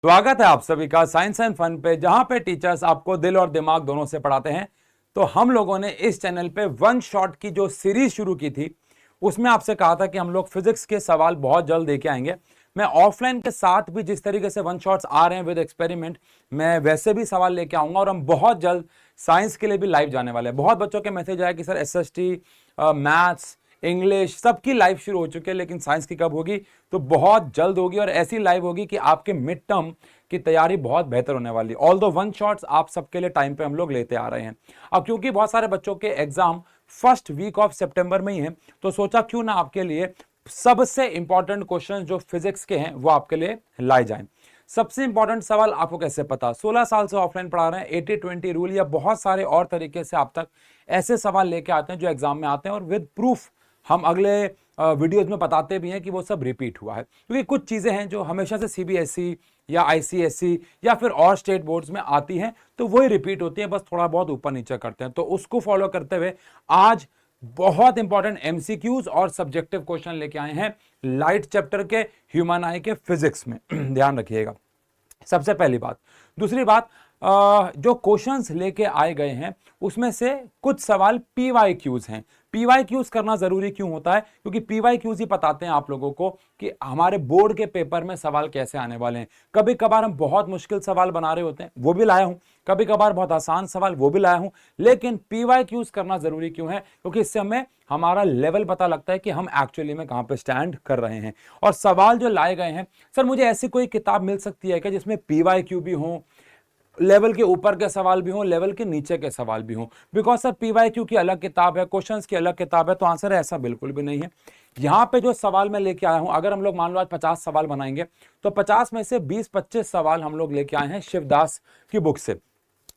स्वागत है आप सभी का साइंस एंड फन पे, जहां पे टीचर्स आपको दिल और दिमाग दोनों से पढ़ाते हैं। तो हम लोगों ने इस चैनल पे वन शॉट की जो सीरीज शुरू की थी, उसमें आपसे कहा था कि हम लोग फिजिक्स के सवाल बहुत जल्द लेके आएंगे। मैं ऑफलाइन के साथ भी जिस तरीके से वन शॉट्स आ रहे हैं विद एक्सपेरिमेंट, मैं वैसे भी सवाल लेके आऊंगा और हम बहुत जल्द साइंस के लिए भी लाइव जाने वाले हैं। बहुत बच्चों के मैसेज आया कि सर एसएसटी, मैथ्स, इंग्लिश सबकी लाइव शुरू हो चुकी है, लेकिन साइंस की कब होगी? तो बहुत जल्द होगी, और ऐसी लाइव होगी कि आपके मिड टर्म की तैयारी बहुत बेहतर होने वाली। ऑल दो वन शॉट्स आप सबके लिए टाइम पे हम लोग लेते आ रहे हैं। अब क्योंकि बहुत सारे बच्चों के एग्जाम फर्स्ट वीक ऑफ सितंबर में ही है, तो सोचा क्यों ना आपके लिए सबसे इंपॉर्टेंट क्वेश्चन जो फिजिक्स के हैं वो आपके लिए लाए जाएं। सबसे इंपॉर्टेंट सवाल आपको कैसे पता? 16 साल से ऑफलाइन पढ़ा रहे हैं, 80-20 रूल या बहुत सारे और तरीके से आप तक ऐसे सवाल लेके आते हैं जो एग्जाम में आते हैं, और विद प्रूफ हम अगले वीडियोज में बताते भी हैं कि वो सब रिपीट हुआ है। क्योंकि कुछ चीजें हैं जो हमेशा से सीबीएसई या आईसीएसई या फिर और स्टेट बोर्ड्स में आती हैं, तो वही रिपीट होती है, बस थोड़ा बहुत ऊपर नीचे करते हैं। तो उसको फॉलो करते हुए आज बहुत इंपॉर्टेंट एमसीक्यूज और सब्जेक्टिव क्वेश्चन लेके आए हैं लाइट चैप्टर के ह्यूमन आई के फिजिक्स में। ध्यान रखिएगा, सबसे पहली बात। दूसरी बात, जो क्वेश्चंस लेके आए गए हैं उसमें से कुछ सवाल पीवाईक्यूज हैं। पीवाईक्यूज करना जरूरी क्यों होता है? क्योंकि पीवाईक्यूज ही बताते हैं आप लोगों को कि हमारे बोर्ड के पेपर में सवाल कैसे आने वाले हैं। कभी कभार हम बहुत मुश्किल सवाल बना रहे होते हैं, वो भी लाया हूं, कभी कभार बहुत आसान सवाल, वो भी लाया हूं। लेकिन पीवाईक्यूज करना जरूरी क्यों है? क्योंकि इससे हमें हमारा लेवल पता लगता है कि हम एक्चुअली में कहां पे स्टैंड कर रहे हैं। और सवाल जो लाए गए हैं, सर मुझे ऐसी कोई किताब मिल सकती है क्या जिसमें पीवाईक्यू भी हो, लेवल के ऊपर के सवाल भी हो, लेवल के नीचे के सवाल भी हो? बिकॉज सर पीवाईक्यू की अलग किताब है, क्वेश्चंस की अलग किताब है। तो आंसर है ऐसा बिल्कुल भी नहीं है। यहां पे जो सवाल मैं लेके आया हूं, अगर हम लोग मान लो आज 50 सवाल बनाएंगे, तो 50 में से 20-25 सवाल हम लोग लेके आए हैं शिवदास की बुक से।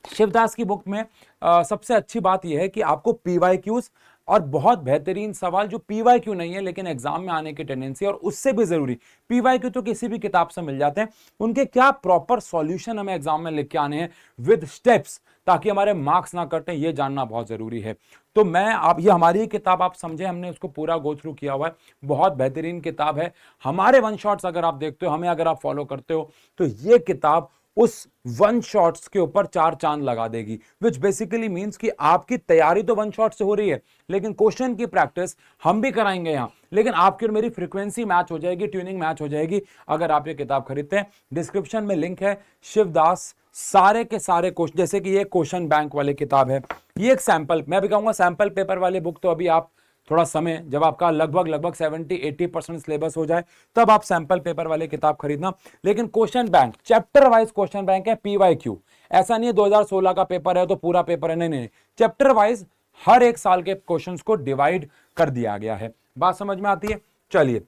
शिवदास की बुक में सबसे अच्छी बात यह है कि आपको पीवाईक्यूज और बहुत बेहतरीन सवाल जो पीवाईक्यू नहीं है लेकिन एग्जाम में आने की टेंडेंसी, और उससे भी जरूरी पीवाईक्यू तो किसी भी किताब से मिल जाते हैं, उनके क्या प्रॉपर सॉल्यूशन हमें एग्जाम में लिख के आने हैं विद स्टेप्स, ताकि हमारे मार्क्स ना कटें, ये जानना बहुत जरूरी है। तो मैं आप ये हमारी ही किताब आप समझे, हमने उसको पूरा गो थ्रू किया हुआ है, बहुत बेहतरीन किताब है। हमारे वन शॉट्स अगर आप देखते हो, हमें अगर आप फॉलो करते हो, तो ये किताब उस वन शॉट्स के ऊपर 4 चांद लगा देगी। विच बेसिकली मीन्स कि आपकी तैयारी तो वन शॉट से हो रही है, लेकिन क्वेश्चन की प्रैक्टिस हम भी कराएंगे यहां, लेकिन आपकी और मेरी फ्रीक्वेंसी मैच हो जाएगी, ट्यूनिंग मैच हो जाएगी अगर आप ये किताब खरीदते हैं। डिस्क्रिप्शन में लिंक है, शिवदास सारे के सारे क्वेश्चन, जैसे कि ये क्वेश्चन बैंक वाली किताब है, ये एक सैंपल, मैं भी कहूंगा सैंपल पेपर वाली बुक तो अभी आप थोड़ा समय, जब आपका लगभग 70-80% सिलेबस हो जाए, तब आप सैंपल पेपर वाली किताब खरीदना। लेकिन question bank chapter wise question bank है, पीवाईक्यू ऐसा नहीं है 2016 का पेपर है तो पूरा पेपर है, नहीं नहीं, चैप्टर वाइज हर एक साल के क्वेश्चंस को डिवाइड कर दिया गया है। बात समझ में आती है? चलिए,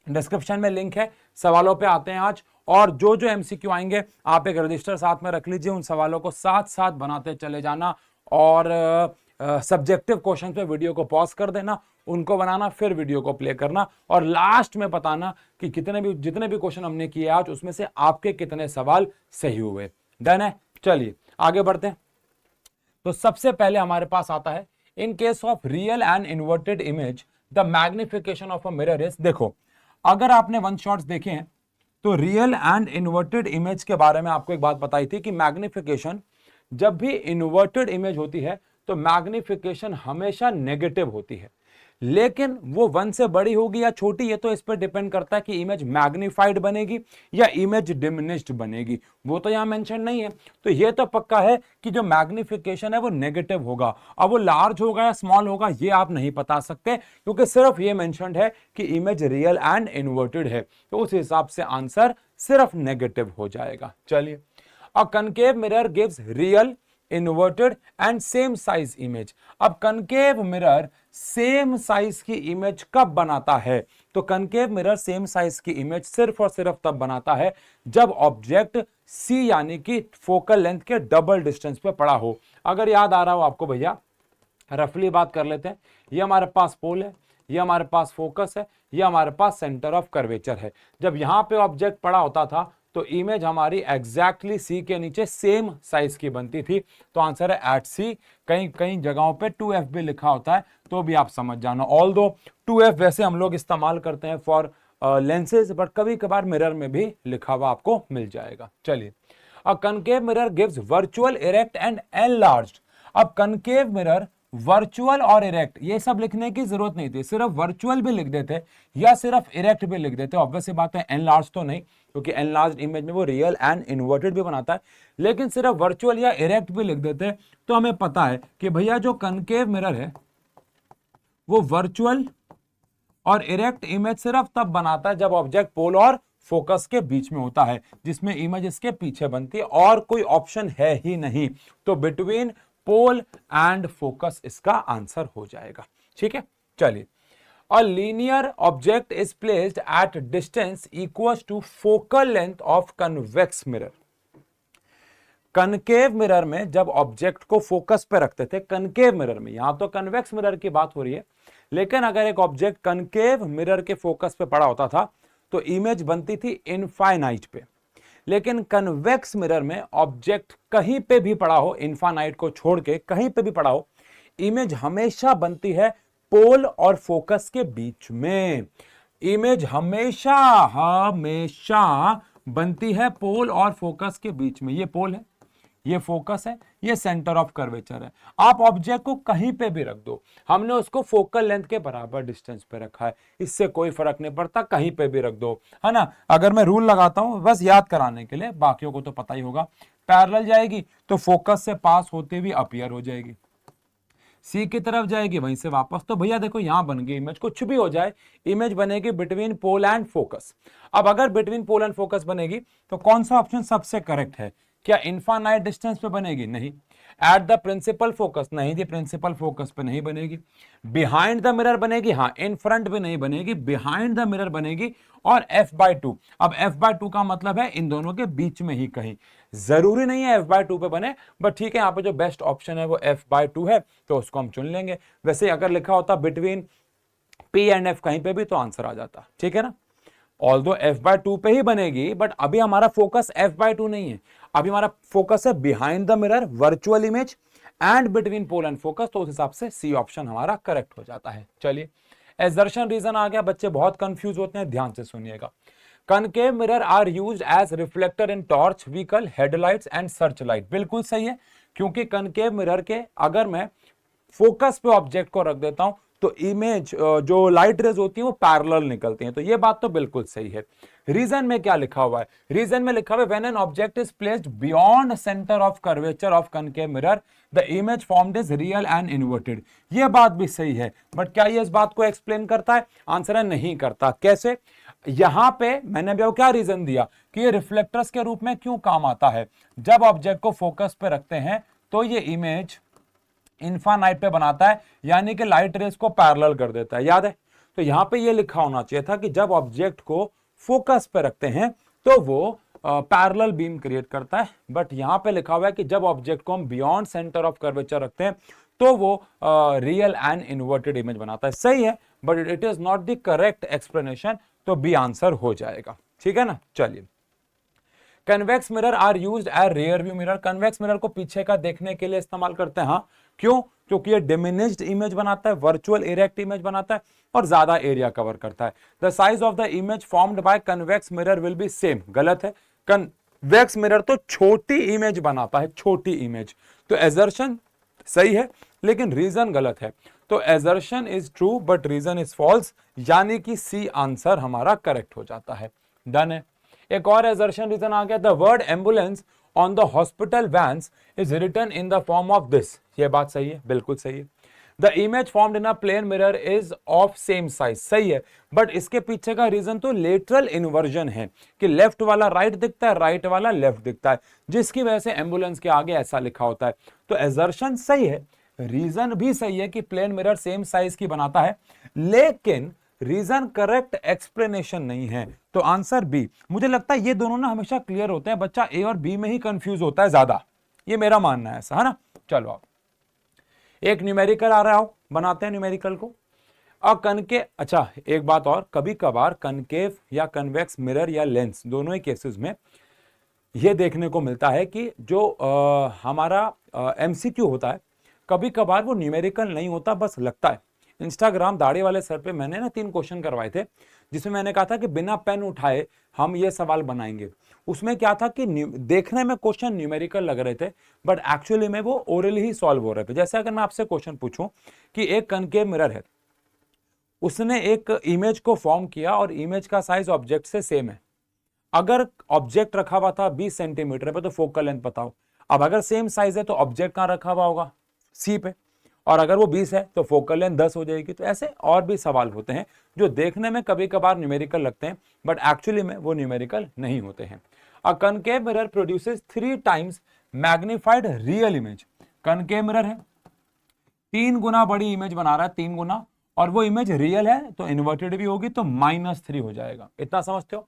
डिस्क्रिप्शन में लिंक है, सवालों पे आते हैं आज। और जो जो एमसीक्यू आएंगे आप एक रजिस्टर साथ में रख लीजिए, उन सवालों को साथ साथ बनाते चले जाना, और सब्जेक्टिव क्वेश्चन पे वीडियो को पॉज कर देना, उनको बनाना, फिर वीडियो को प्ले करना, और लास्ट में बताना कि जितने भी क्वेश्चन हमने किए आज, उसमें से आपके कितने सवाल सही हुए। डन है? चलिए आगे बढ़ते हैं। तो सबसे पहले हमारे पास आता है, in case of real and inverted image the magnification of a mirror is. देखो, अगर आपने वन शॉट्स देखे हैं तो रियल एंड इन्वर्टेड इमेज के बारे में आपको एक बात बताई थी कि मैग्निफिकेशन, जब भी इन्वर्टेड इमेज होती है तो मैग्निफिकेशन हमेशा नेगेटिव होती है। लेकिन वो 1 से बड़ी होगी या छोटी, ये तो इस पर डिपेंड करता है कि इमेज मैग्नीफाइड बनेगी या इमेज डिमिनिश्ड बनेगी, वो तो यहां मेंशन नहीं है। तो ये तो पक्का है कि जो मैग्निफिकेशन है वो नेगेटिव होगा। अब वो लार्ज होगा या स्मॉल होगा ये आप नहीं बता सकते, क्योंकि सिर्फ ये मेंशन्ड है कि इमेज रियल एंड इन्वर्टेड है, तो उस हिसाब से आंसर सिर्फ नेगेटिव हो जाएगा। चलिए, a concave mirror gives real, inverted and same size image. अब कनकेव मिरर सेम साइज की इमेज कब बनाता है? तो कनकेव मिरर सेम साइज की इमेज सिर्फ और सिर्फ तब बनाता है जब ऑब्जेक्ट सी यानी कि फोकल लेंथ के डबल डिस्टेंस पे पड़ा हो। अगर याद आ रहा हो आपको भैया, रफली बात कर लेते हैं। ये हमारे पास पोल है, ये हमारे पास फोकस है, ये हमारे पास सेंटर ऑफ कर्वेचर है। जब यहां पे ऑब्जेक्ट पड़ा होता था तो इमेज हमारी एग्जैक्टली सी के नीचे सेम साइज की बनती थी। तो आंसर है एट सी। कहीं कहीं जगहों पे 2f भी लिखा होता है, तो भी आप समझ जाना। ऑल दो 2f वैसे हम लोग इस्तेमाल करते हैं फॉर लेंसेज, बट कभी कभार मिरर में भी लिखा हुआ आपको मिल जाएगा। चलिए, a concave mirror gives virtual, erect and enlarged. अब कनकेव मिरर, वर्चुअल और इरेक्ट, ये सब लिखने की जरूरत नहीं थी, सिर्फ वर्चुअल भी लिख देते या सिर्फ इरेक्ट भी लिख देते। ऑब्वियस सी बात है, एनलार्ज तो नहीं, क्योंकि एनलार्ज इमेज में वो रियल एंड इन्वर्टेड भी बनाता है, लेकिन सिर्फ वर्चुअल या इरेक्ट भी लिख देते तो हमें पता है कि भैया जो कनकेव मिरर है वो वर्चुअल और इरेक्ट इमेज सिर्फ तब बनाता है जब ऑब्जेक्ट पोल और फोकस के बीच में होता है, जिसमें इमेज इसके पीछे बनती है, और कोई ऑप्शन है ही नहीं। तो बिटवीन पोल एंड फोकस इसका आंसर हो जाएगा। ठीक है, चलिए, a linear object is placed at distance equals to focal length of convex mirror. Concave mirror में जब ऑब्जेक्ट को फोकस पे रखते थे, कनकेव मिरर में, यहां तो कन्वेक्स मिरर की बात हो रही है, लेकिन अगर एक ऑब्जेक्ट कनकेव मिरर के फोकस पे पड़ा होता था तो इमेज बनती थी इनफाइनाइट पे। लेकिन कन्वेक्स मिरर में ऑब्जेक्ट कहीं पे भी पड़ा हो, इनफाइनाइट को छोड़ के कहीं पे भी पड़ा हो, इमेज हमेशा बनती है पोल और फोकस के बीच में। इमेज हमेशा हमेशा बनती है पोल और फोकस के बीच में। ये पोल है, ये फोकस है, ये सेंटर ऑफ कर्वेचर है। आप ऑब्जेक्ट को कहीं पे भी रख दो, हमने उसको फोकल लेंथ के बराबर डिस्टेंस पे रखा है, इससे कोई फर्क नहीं पड़ता, कहीं पे भी रख दो, है ना। अगर मैं रूल लगाता हूं बस याद कराने के लिए, बाकियों को तो पता ही होगा, पैरेलल जाएगी तो फोकस से पास होते हुए अपीयर हो जाएगी, सी की तरफ जाएगी वहीं से वापस, तो भैया देखो यहां बन गई इमेज, कुछ भी हो जाए इमेज बनेगी बिटवीन पोल एंड फोकस। अब अगर बिटवीन पोल एंड फोकस बनेगी तो कौन सा ऑप्शन सबसे करेक्ट है? क्या इनफाइनाइट डिस्टेंस पे बनेगी? नहीं। At the principal focus? नहीं जी, प्रिंसिपल फोकस पे नहीं बनेगी। बिहाइंड द मिरर बनेगी? हाँ। इन फ्रंट भी नहीं बनेगी, बिहाइंड द मिरर बनेगी। और f/2, अब f/2 का मतलब है इन दोनों के बीच में ही कहीं, जरूरी नहीं है f/2 पे बने, बट ठीक है, यहाँ पे जो बेस्ट ऑप्शन है वो f/2 है, तो उसको हम चुन लेंगे। वैसे अगर लिखा होता बिटवीन p एंड f कहीं पे भी तो आंसर आ जाता, ठीक है ना। ऑल्दो f/2 पे ही बनेगी, बट अभी हमारा फोकस f/2 नहीं है, अभी हमारा फोकस है behind the mirror, virtual image and between pole and focus, तो उस हिसाब से सी ऑप्शन हमारा करेक्ट हो जाता है। चलिए, एजर्शन रीजन आ गया, बच्चे बहुत कंफ्यूज होते हैं, ध्यान से सुनिएगा। Concave mirror are used as reflector in torch, vehicle, headlights and search light. बिल्कुल सही है, क्योंकि कनकेव मिरर के अगर मैं फोकस पे ऑब्जेक्ट को रख देता हूं तो इमेज जो लाइट रेज होती है वो पैरेलल निकलती हैं, तो ये बात तो बिल्कुल सही है। रीजन में क्या लिखा हुआ है? रीजन में लिखा हुआ है when an object is placed beyond centre of curvature of concave mirror the image formed is real and inverted. ये बात भी सही है, बट क्या ये इस बात को एक्सप्लेन करता है? आंसर है नहीं करता। कैसे? यहां पे मैंने भी क्या रीजन दिया कि ये रिफ्लेक्टर्स के रूप में क्यों काम आता है। जब ऑब्जेक्ट को फोकस पे रखते हैं तो ये इमेज इनफाइनाइट पे बनाता है, यानी कि लाइट रेस को पैरेलल कर देता है, याद है। तो यहां पे ये लिखा होना चाहिए था कि जब ऑब्जेक्ट को फोकस पे रखते हैं तो वो पैरेलल बीम क्रिएट करता है, बट यहां पे लिखा हुआ है कि जब ऑब्जेक्ट को हम बियॉन्ड सेंटर ऑफ कर्वेचर रखते हैं तो वो रियल एंड इन्वर्टेड इमेज बनाता है। सही है, but it is not the correct explanation, तो बी आंसर हो जाएगा, ठीक है ना। चलिए, convex mirror are used as rear view mirror. Convex mirror को पीछे का देखने के लिए इस्तेमाल करते हैं, हाँ। क्यों? क्योंकि ये डिमिनिश्ड इमेज बनाता है, वर्चुअल इरेक्ट इमेज बनाता है और ज्यादा एरिया कवर करता है। The size of the image formed by convex mirror will be same. गलत है, कन्वेक्स मिरर तो छोटी इमेज बनाता है, छोटी इमेज। तो एजर्शन सही है लेकिन रीजन गलत है। तो assertion is true but reason is false, यानी कि सी आंसर हमारा करेक्ट हो जाता है। डन है। एक और एजर्शन रीजन आ गया, the word ambulance on the hospital vans is written in the form of this. ये बात सही है, बिल्कुल सही है। The image formed in a plane mirror is of same size. सही है, बट इसके पीछे का रीजन तो लेटरल इन्वर्जन है कि लेफ्ट वाला राइट दिखता है, राइट वाला लेफ्ट दिखता है, जिसकी वजह से एम्बुलेंस के आगे ऐसा लिखा होता है। तो एजर्शन सही है, रीजन भी सही है कि प्लेन मिरर सेम साइज की बनाता है, लेकिन रीजन करेक्ट एक्सप्लेनेशन नहीं है। तो आंसर बी। मुझे लगता है ये दोनों ना हमेशा क्लियर होते हैं, बच्चा ए और बी में ही कंफ्यूज होता है ज्यादा, ये मेरा मानना है ऐसा, है ना। चलो, आप एक न्यूमेरिकल आ रहा हो, बनाते हैं न्यूमेरिकल को। अच्छा, एक बात और, कभी कभार कनकेव या कन्वेक्स मिरर या लेंस दोनों ही केसेस में यह देखने को मिलता है कि जो हमारा एमसीक्यू होता है, कभी कभार वो न्यूमेरिकल नहीं होता, बस लगता है। इंस्टाग्राम दाढ़ी वाले सर पे मैंने ना 3 क्वेश्चन करवाए थे, जिसमें मैंने कहा था कि बिना पेन उठाए हम ये सवाल बनाएंगे। उसमें क्या था कि देखने में क्वेश्चन न्यूमेरिकल लग रहे थे, बट एक्चुअली में वो ओरली ही सॉल्व हो रहे थे। जैसे अगर मैं आपसे क्वेश्चन पूछूं कि एक कनकेव मिरर है, उसने एक इमेज को फॉर्म किया और इमेज का साइज ऑब्जेक्ट से सेम है। अगर ऑब्जेक्ट रखा हुआ था 20 सेंटीमीटर पे, तो फोकल लेंथ बताओ। अब अगर सेम साइज है तो ऑब्जेक्ट कहां रखा हुआ होगा? सी पे। और अगर वो 20 है तो फोकल लेंथ 10 हो जाएगी। तो ऐसे और भी सवाल होते हैं जो देखने में कभी कभार न्यूमेरिकल लगते हैं, बट एक्चुअली में वो न्यूमेरिकल नहीं होते हैं। A concave mirror produces 3 times magnified real image. Concave mirror है, 3 गुना बड़ी इमेज बना रहा है, 3 गुना, और वो इमेज रियल है तो इन्वर्टेड भी होगी, तो -3 हो जाएगा। इतना समझते हो?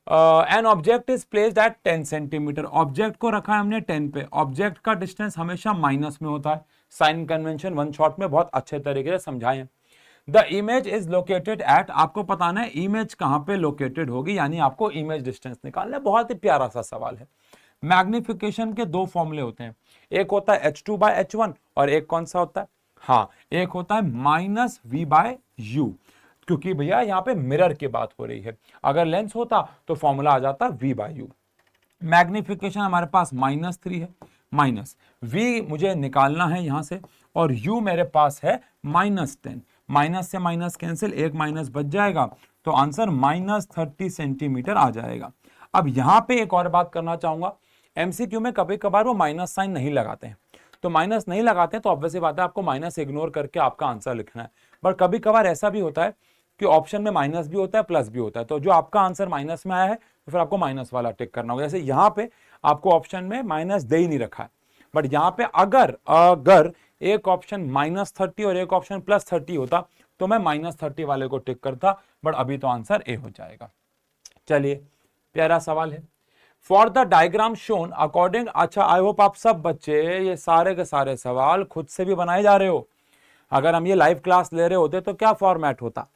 An object is placed eight 10 centimetre. Object को रखा है हमने 10 पे। ऑब्जेक्ट का डिस्टेंस हमेशा माइनस में होता है। साइन कन्वेंशन वन शॉट में बहुत अच्छे तरीके से समझाए। The image is located at, आपको बताना है इमेज कहां पे लोकेटेड होगी, यानी आपको इमेज डिस्टेंस निकालना है। बहुत ही प्यारा सा सवाल है। मैग्निफिकेशन के 2 फॉर्मूले होते हैं, एक होता है h2/h1 और एक कौन सा होता है? हाँ, एक होता है -v/u, क्योंकि भैया यहां पे मिरर की बात हो रही है। अगर लेंस होता तो फॉर्मूला आ जाता v/u। मैग्निफिकेशन हमारे पास -3 है, माइनस v मुझे निकालना है यहां से, और u मेरे पास है -10। माइनस से माइनस कैंसिल, एक माइनस बच जाएगा, तो आंसर -30 सेंटीमीटर आ जाएगा। अब यहां पे एक और बात करना चाहूंगा, एमसीक्यू में कभी कभार वो माइनस साइन नहीं लगाते हैं, तो माइनस नहीं लगाते हैं तो ऑब्वियसली बात है आपको माइनस इग्नोर करके आपका आंसर लिखना है। बट कभी कभार ऐसा भी होता है कि ऑप्शन में माइनस भी होता है प्लस भी होता है, तो जो आपका आंसर माइनस में आया है तो फिर आपको माइनस वाला टिक करना होगा। जैसे यहाँ पे आपको ऑप्शन में माइनस दे ही नहीं रखा है, बट यहाँ पे अगर अगर एक ऑप्शन -30 और एक ऑप्शन +30 होता तो मैं -30 वाले को टिक करता, बट अभी तो आंसर ए हो जाएगा। चलिए, प्यारा सवाल है। For the diagram shown according, अच्छा आई होप आप सब बच्चे ये सारे के सारे सवाल खुद से भी बनाए जा रहे हो। अगर हम ये लाइव क्लास ले रहे होते तो क्या फॉर्मेट होता,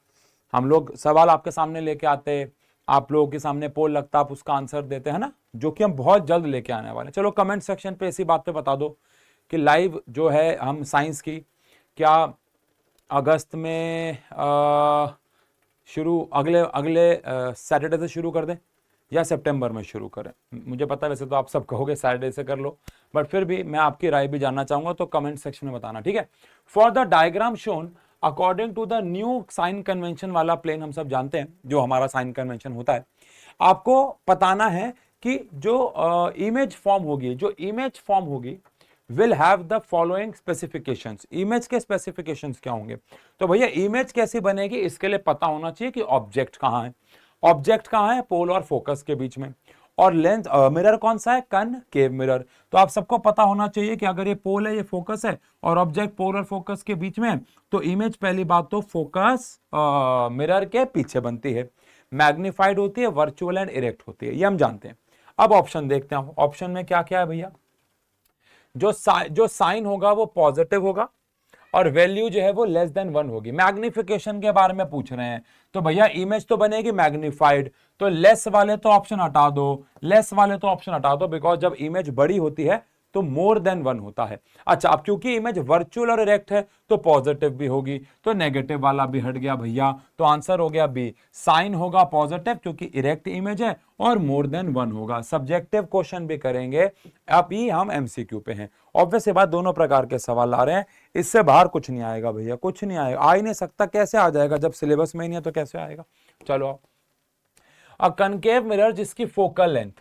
हम लोग सवाल आपके सामने लेके आते, आप लोगों के सामने पोल लगता, आप उसका आंसर देते हैं ना, जो कि हम बहुत जल्द लेके आने वाले हैं। चलो कमेंट सेक्शन पे इसी बात पे बता दो कि लाइव जो है हम साइंस की क्या अगस्त में शुरू, अगले अगले सैटरडे से शुरू कर दें या सितंबर में शुरू करें? मुझे पता है वैसे तो आप सब कहोगे सैटरडे से कर लो, बट फिर भी मैं आपकी राय भी जानना चाहूंगा, तो कमेंट सेक्शन में बताना, ठीक है। For the diagram shown according to the new sign convention वाला प्लेन, हम सब जानते हैं जो हमारा साइन कन्वेंशन होता है, आपको बताना है कि जो इमेज फॉर्म होगी, जो इमेज फॉर्म होगी will have the following specifications. Image के स्पेसिफिकेशंस क्या होंगे? तो भैया इमेज कैसी बनेगी इसके लिए पता होना चाहिए कि ऑब्जेक्ट कहां है। ऑब्जेक्ट कहां है? पोल और फोकस के बीच में। और लेंस मिरर कौन सा है? Concave mirror. तो आप सबको पता होना चाहिए कि अगर ये पोल है, ये फोकस है, और ऑब्जेक्ट पोल और फोकस के बीच में है, तो इमेज पहली बात तो फोकस मिरर के पीछे बनती है, मैग्नीफाइड होती है, वर्चुअल एंड इरेक्ट होती है, ये हम जानते हैं। अब ऑप्शन देखते हैं, ऑप्शन में क्या क्या है भैया। जो साइन होगा वो पॉजिटिव होगा, और वैल्यू जो है वो <1 होगी। मैग्निफिकेशन के बारे में पूछ रहे हैं, तो भैया इमेज तो बनेगी मैग्नीफाइड, तो लेस वाले तो ऑप्शन हटा दो, लेस वाले तो ऑप्शन हटा दो, बिकॉज जब इमेज बड़ी होती है तो <1 होता है। अच्छा, अब क्योंकि इमेज वर्चुअल और इरेक्ट है तो पॉजिटिव भी होगी, तो नेगेटिव वाला भी हट गया भैया, तो आंसर हो गया बी। साइन होगा पॉजिटिव क्योंकि इरेक्ट इमेज है, और <1 होगा। सब्जेक्टिव क्वेश्चन भी करेंगे, अभी हम एमसीक्यू पे हैं। ऑब्वियस बात, दोनों प्रकार के सवाल आ रहे हैं, इससे बाहर कुछ नहीं आएगा भैया, कुछ नहीं आएगा, आ ही नहीं सकता। कैसे आ जाएगा जब सिलेबस में ही नहीं है तो कैसे आएगा? चलो, अ कनकेव मिरर जिसकी फोकल लेंथ,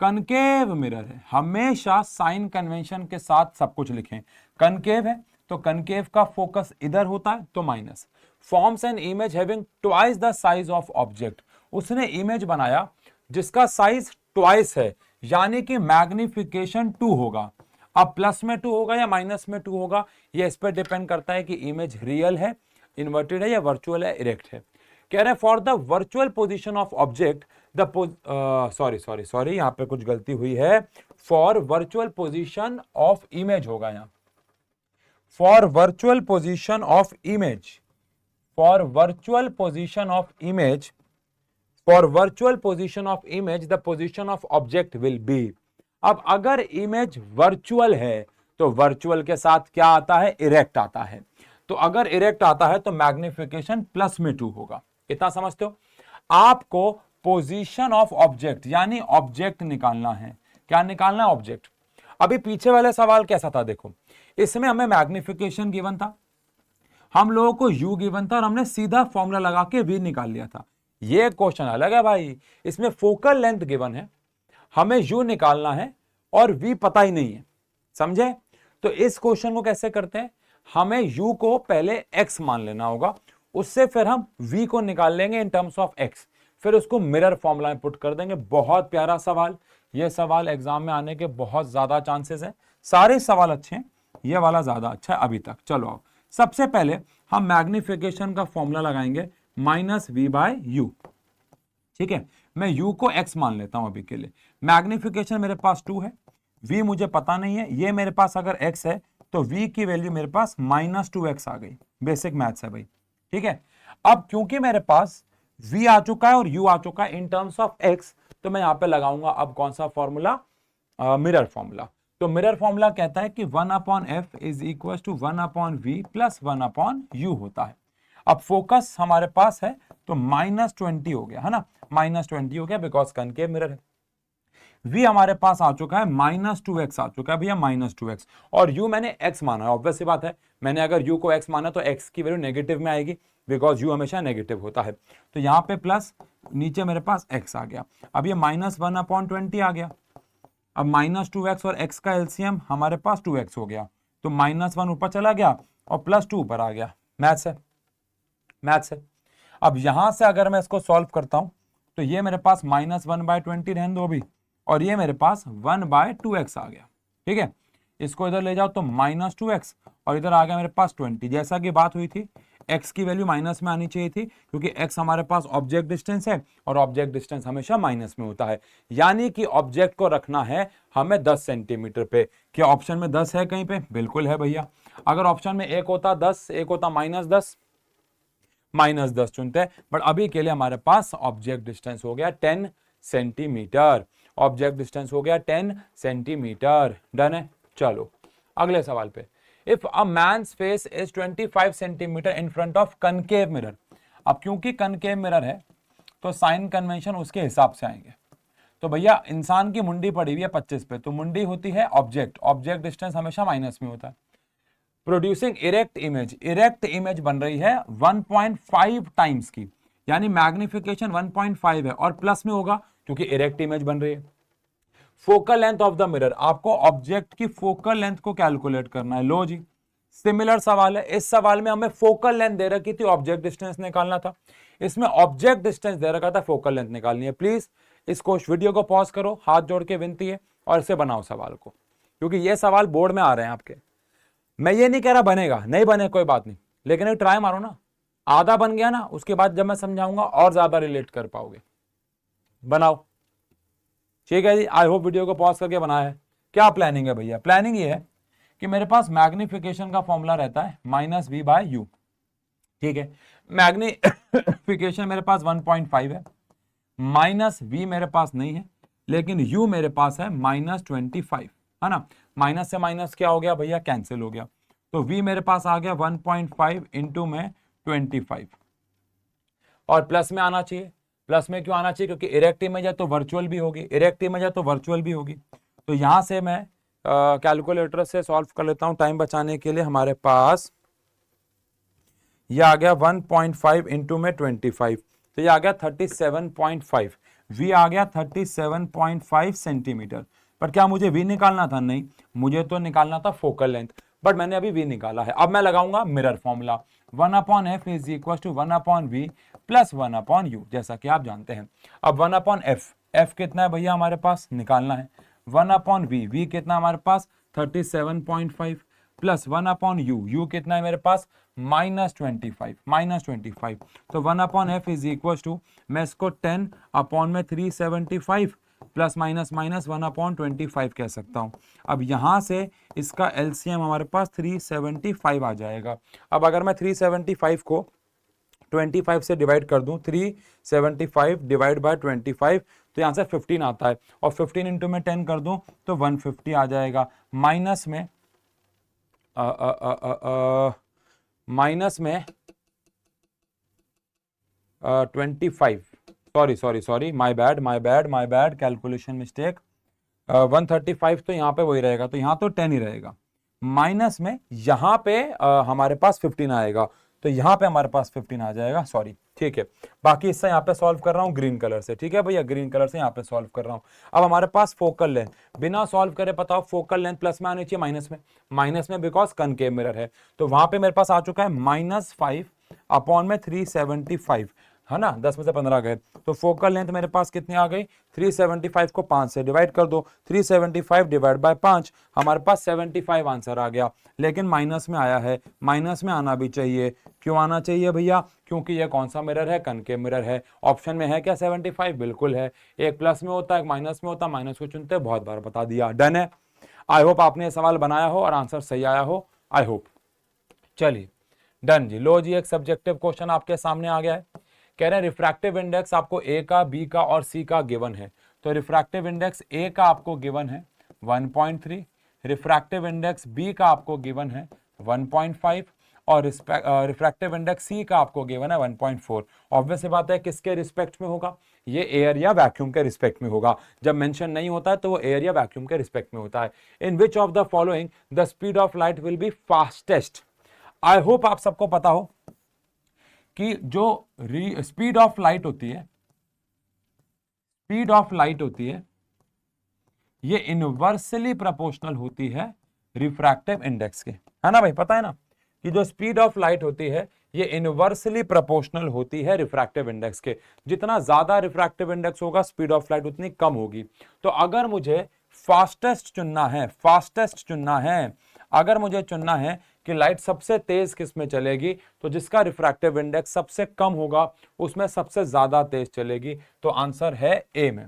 कनकेव मिरर है, हमेशा साइन कन्वेंशन के साथ सब कुछ लिखें। कनकेव है तो कनकेव का फोकस इधर होता है, तो minus. Forms an image having twice the size of object, उसने इमेज बनाया जिसका साइज ट्वाइस है, यानी कि मैग्निफिकेशन 2 होगा। अब प्लस में 2 होगा या माइनस में 2 होगा, ये इस पर डिपेंड करता है कि इमेज रियल है, इन्वर्टेड है, या वर्चुअल है, इरेक्ट है। कह रहे for the virtual position of object the sorry यहां पे कुछ गलती हुई है, for virtual position of image होगा यहां, for virtual position of image, for virtual position of image, for virtual position of image the position of object will be. अब अगर इमेज वर्चुअल है तो वर्चुअल के साथ क्या आता है? इरेक्ट आता है। तो अगर इरेक्ट आता है तो मैग्निफिकेशन प्लस में 2 होगा। इतना समझते हो? आपको पोजीशन ऑफ ऑब्जेक्ट यानी ऑब्जेक्ट निकालना है। क्या निकालना है? ऑब्जेक्ट। अभी पीछे वाले सवाल कैसा था देखो, इसमें हमें मैग्निफिकेशन गिवन था, हम लोगों को u गिवन था और हमने सीधा फॉर्मूला लगा के v निकाल लिया था। ये क्वेश्चन अलग है भाई, इसमें फोकल लेंथ गिवन है, हमें u निकालना है और v पता ही नहीं है। समझे? तो इस क्वेश्चन को कैसे करते हैं, हमें u को पहले x मान लेना होगा, उससे फिर हम v को निकाल लेंगे इन टर्म्स ऑफ x, फिर उसको मिरर फॉर्मूला में पुट कर देंगे। बहुत प्यारा सवाल, ये सवाल एग्जाम में आने के बहुत ज्यादा चांसेस हैं। सारे सवाल अच्छे हैं, ये वाला ज्यादा अच्छा है अभी तक। चलो आओ, सबसे पहले हम मैग्निफिकेशन का फॉर्मूला लगाएंगे -v/u। ठीक है, मैं u को x मान लेता हूं अभी के लिए। मैग्निफिकेशन मेरे पास 2 है, v मुझे पता नहीं है, ये मेरे पास अगर x है तो v की वैल्यू मेरे पास -2x आ गई। बेसिक मैथ्स है भाई। ठीक है, अब क्योंकि मेरे पास v आ चुका है और u आ चुका है इन टर्म्स ऑफ x, तो मैं यहां पे लगाऊंगा अब कौन सा फॉर्मूला, मिरर फॉर्मूला। तो मिरर फॉर्मूला कहता है कि 1/f is equal to 1/v plus 1/u होता है। अब फोकस हमारे पास है तो -20 हो गया है ना, -20 हो गया बिकॉज कनकेव मिरर है। v हमारे पास आ चुका है -2x आ चुका है भैया, -2x, और u मैंने x माना है। ऑब्वियस सी बात है, मैंने अगर u को x माना तो x की वैल्यू नेगेटिव में आएगी बिकॉज u हमेशा नेगेटिव होता है। तो यहाँ पे प्लस, नीचे मेरे पास x आ गया। अब ये -1/20 आ गया। अब -2x और x का एलसीएम हमारे पास 2x हो गया, तो -1 ऊपर चला गया और +2 ऊपर आ गया। मैथ्स है, मैथ्स है। अब यहां से अगर मैं इसको सॉल्व करता हूं तो ये मेरे पास -1/20 रहने दो अभी, और ये मेरे पास 1/2x आ गया। ठीक है, इसको इधर ले जाओ तो -2x और इधर आ गया मेरे पास 20। जैसा कि बात हुई थी, x की वैल्यू माइनस में आनी चाहिए थी क्योंकि x हमारे पास ऑब्जेक्ट डिस्टेंस है और ऑब्जेक्ट डिस्टेंस हमेशा माइनस में होता है, यानी कि ऑब्जेक्ट को रखना है हमें 10 सेंटीमीटर पे। क्या ऑप्शन में 10 है कहीं पे? बिल्कुल है भैया। अगर ऑप्शन में एक होता 10, एक होता -10, -10 चुनते हैं, बट अभी के लिए हमारे पास ऑब्जेक्ट डिस्टेंस हो गया 10 सेंटीमीटर। ऑब्जेक्ट डिस्टेंस हो गया 10 सेंटीमीटर। डन है। चलो अगले सवाल पे। If a man's face is 25 centimetre in front of concave mirror. अब क्योंकि कनकेव मिरर है तो साइन कन्वेंशन उसके हिसाब से आएंगे। तो भैया इंसान की मुंडी पड़ी हुई है 25 पे, तो मुंडी होती है ऑब्जेक्ट, ऑब्जेक्ट डिस्टेंस हमेशा माइनस में होता है। Producing erect image, erect image बन रही है 1.5 टाइम्स की, यानी मैग्निफिकेशन 1.5 है और प्लस में होगा क्योंकि इरेक्ट इमेज बन रही है। Focal length of the mirror, आपको ऑब्जेक्ट की फोकल लेंथ को कैलकुलेट करना है। लो जी, सिमिलर सवाल है। इस सवाल में हमें फोकल लेंथ दे रखी थी, ऑब्जेक्ट डिस्टेंस निकालना था। इसमें ऑब्जेक्ट डिस्टेंस दे रखा था, फोकल लेंथ निकालनी है। प्लीज इसको वीडियो को पॉज करो, हाथ जोड़ के विनती है, और इसे बनाओ सवाल को, क्योंकि ये सवाल बोर्ड में आ रहे हैं आपके। मैं ये नहीं कह रहा बनेगा, नहीं बने कोई बात नहीं, लेकिन एक ट्राई मारो ना। आधा बन गया ना, उसके बाद जब मैं समझाऊंगा और ज्यादा रिलेट कर पाओगे। बनाओ, ठीक है जी। आई होप वीडियो को पॉज करके बनाया है। क्या प्लानिंग है भैया? प्लानिंग ये है कि मेरे पास मैग्निफिकेशन का फॉर्मूला रहता है -v/u। ठीक है, मैग्निफिकेशन मेरे पास 1.5 है, -v मेरे पास नहीं है, लेकिन u मेरे पास है -25, है ना। माइनस से माइनस क्या हो गया भैया? कैंसिल हो गया। तो v मेरे पास आ गया 1.5 इंटू में 25, और प्लस में आना चाहिए। प्लस में क्यों आना चाहिए? क्योंकि इरेक्ट इमेज है तो वर्चुअल भी होगी, इरेक्ट इमेज है तो वर्चुअल भी होगी। तो यहां से मैं कैलकुलेटर से सॉल्व कर लेता हूं टाइम बचाने के लिए। हमारे पास ये आ गया 1.5 इंटू में 25, तो ये आ गया 37.5। v आ गया 37.5 सेंटीमीटर। पर क्या मुझे v निकालना था? नहीं, मुझे तो निकालना था फोकल लेंथ, बट मैंने अभी v निकाला है। अब मैं लगाऊंगा mirror formula, 1/f is equal to 1/v plus 1/u, जैसा कि आप जानते हैं। अब 1/f, f कितना है भैया हमारे पास? निकालना है। 1/v, v कितना हमारे पास? 37.5 प्लस 1/u, u कितना है मेरे पास? -25। तो 1/f इज इक्वल टू, मैं इसको 10/375 प्लस माइनस 1/25 कह सकता हूं। अब यहां से इसका एलसीएम हमारे पास 375 आ जाएगा। अब अगर मैं 375 को 25 से डिवाइड कर दूं, 375 डिवाइड बाय 25, तो यहां से 15 आता है, और 15 इंटू में 10 कर दूं तो 150 आ जाएगा। माइनस में माइनस में 25, sorry, my bad, calculation mistake. 135 तो यहाँ पे वही रहेगा, तो यहाँ तो 10 ही रहेगा। माइनस में यहाँ पे हमारे पास 15 आएगा, तो यहाँ पे हमारे पास 15 आ जाएगा, सॉरी, ठीक है। बाकी इससे यहाँ पे सॉल्व कर रहा हूँ ग्रीन कलर से, ठीक है भैया, ग्रीन कलर से यहाँ पे सॉल्व कर रहा हूँ। अब हमारे पास फोकल लेंथ, बिना सॉल्व करे बताओ फोकल लेंथ प्लस में आनी चाहिए माइनस में बिकॉज कनकेव मिरर है, तो वहां पे मेरे पास आ चुका है -5 अपॉन में 375, है ना, 10 में से 15 गए, तो फोकल लेंथ मेरे पास कितनी आ गई, 375 को 5 से डिवाइड कर दो, 375 डिवाइड बाय 5, हमारे पास 75 आंसर आ गया। लेकिन माइनस में आया है, माइनस में आना भी चाहिए, क्यों आना चाहिए भैया, क्योंकि ये कौन सा मिरर है, कनकेव मिरर है। ऑप्शन में है क्या 75, बिल्कुल है, एक प्लस में होता है एक माइनस में होता है, माइनस को चुनते हैं, बहुत बार बता दिया, डन है। आई होप आपने ये सवाल बनाया हो और आंसर सही आया हो, आई होप। चलिए डन जी। लो जी, एक सब्जेक्टिव क्वेश्चन आपके सामने आ गया है, कह रहे हैं रिफ्रैक्टिव इंडेक्स आपको ए का, बी का और सी का गिवन है। तो रिफ्रैक्टिव इंडेक्स ए का आपको गिवन है 1.3, रिफ्रैक्टिव इंडेक्स बी का आपको गिवन है 1.5 और रिफ्रैक्टिव इंडेक्स सी का आपको गिवन है 1.4। ऑब्वियस बात है किसके रिस्पेक्ट में होगा, ये एयर या वैक्यूम के रिस्पेक्ट में होगा। जब मेंशन नहीं होता है तो वो एयर या वैक्यूम के रिस्पेक्ट में होता है। In which of the following the speed of light will be fastest. I hope आप सबको पता हो कि जो स्पीड ऑफ लाइट होती है, ये इनवर्सली प्रोपोर्शनल होती है रिफ्रैक्टिव इंडेक्स के, है ना भाई, पता है ना कि जो स्पीड ऑफ लाइट होती है ये इनवर्सली प्रोपोर्शनल होती है रिफ्रैक्टिव इंडेक्स के। जितना ज्यादा रिफ्रैक्टिव इंडेक्स होगा स्पीड ऑफ लाइट उतनी कम होगी। तो अगर मुझे फास्टेस्ट चुनना है, अगर मुझे चुनना है कि लाइट सबसे तेज किस में चलेगी, तो जिसका रिफ्रैक्टिव इंडेक्स सबसे कम होगा उसमें सबसे ज्यादा तेज चलेगी, तो आंसर है ए में,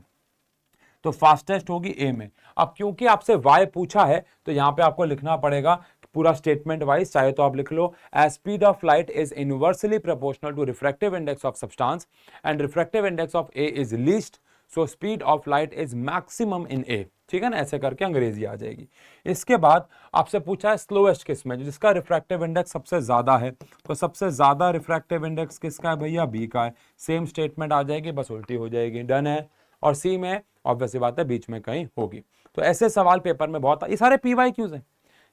तो फास्टेस्ट होगी ए में। अब क्योंकि आपसे वाई पूछा है तो यहां पे आपको लिखना पड़ेगा पूरा स्टेटमेंट वाइज, चाहे तो आप लिख लो as speed of light is inversely proportional to refractive index of substance and refractive index of A is least, so speed of light is maximum in A, ठीक है ना, ऐसे करके अंग्रेजी आ जाएगी। इसके बाद आपसे पूछा है स्लोएस्ट किस में, जिसका रिफ्रैक्टिव इंडेक्स सबसे ज्यादा है, तो सबसे ज्यादा रिफ्रैक्टिव इंडेक्स किसका है भैया, बी का है। सेम स्टेटमेंट आ जाएगी, बस उल्टी हो जाएगी, डन है। और सी में ऑब्वियस बात है बीच में कहीं होगी। तो ऐसे सवाल पेपर में बहुत, ये सारे PYQs हैं,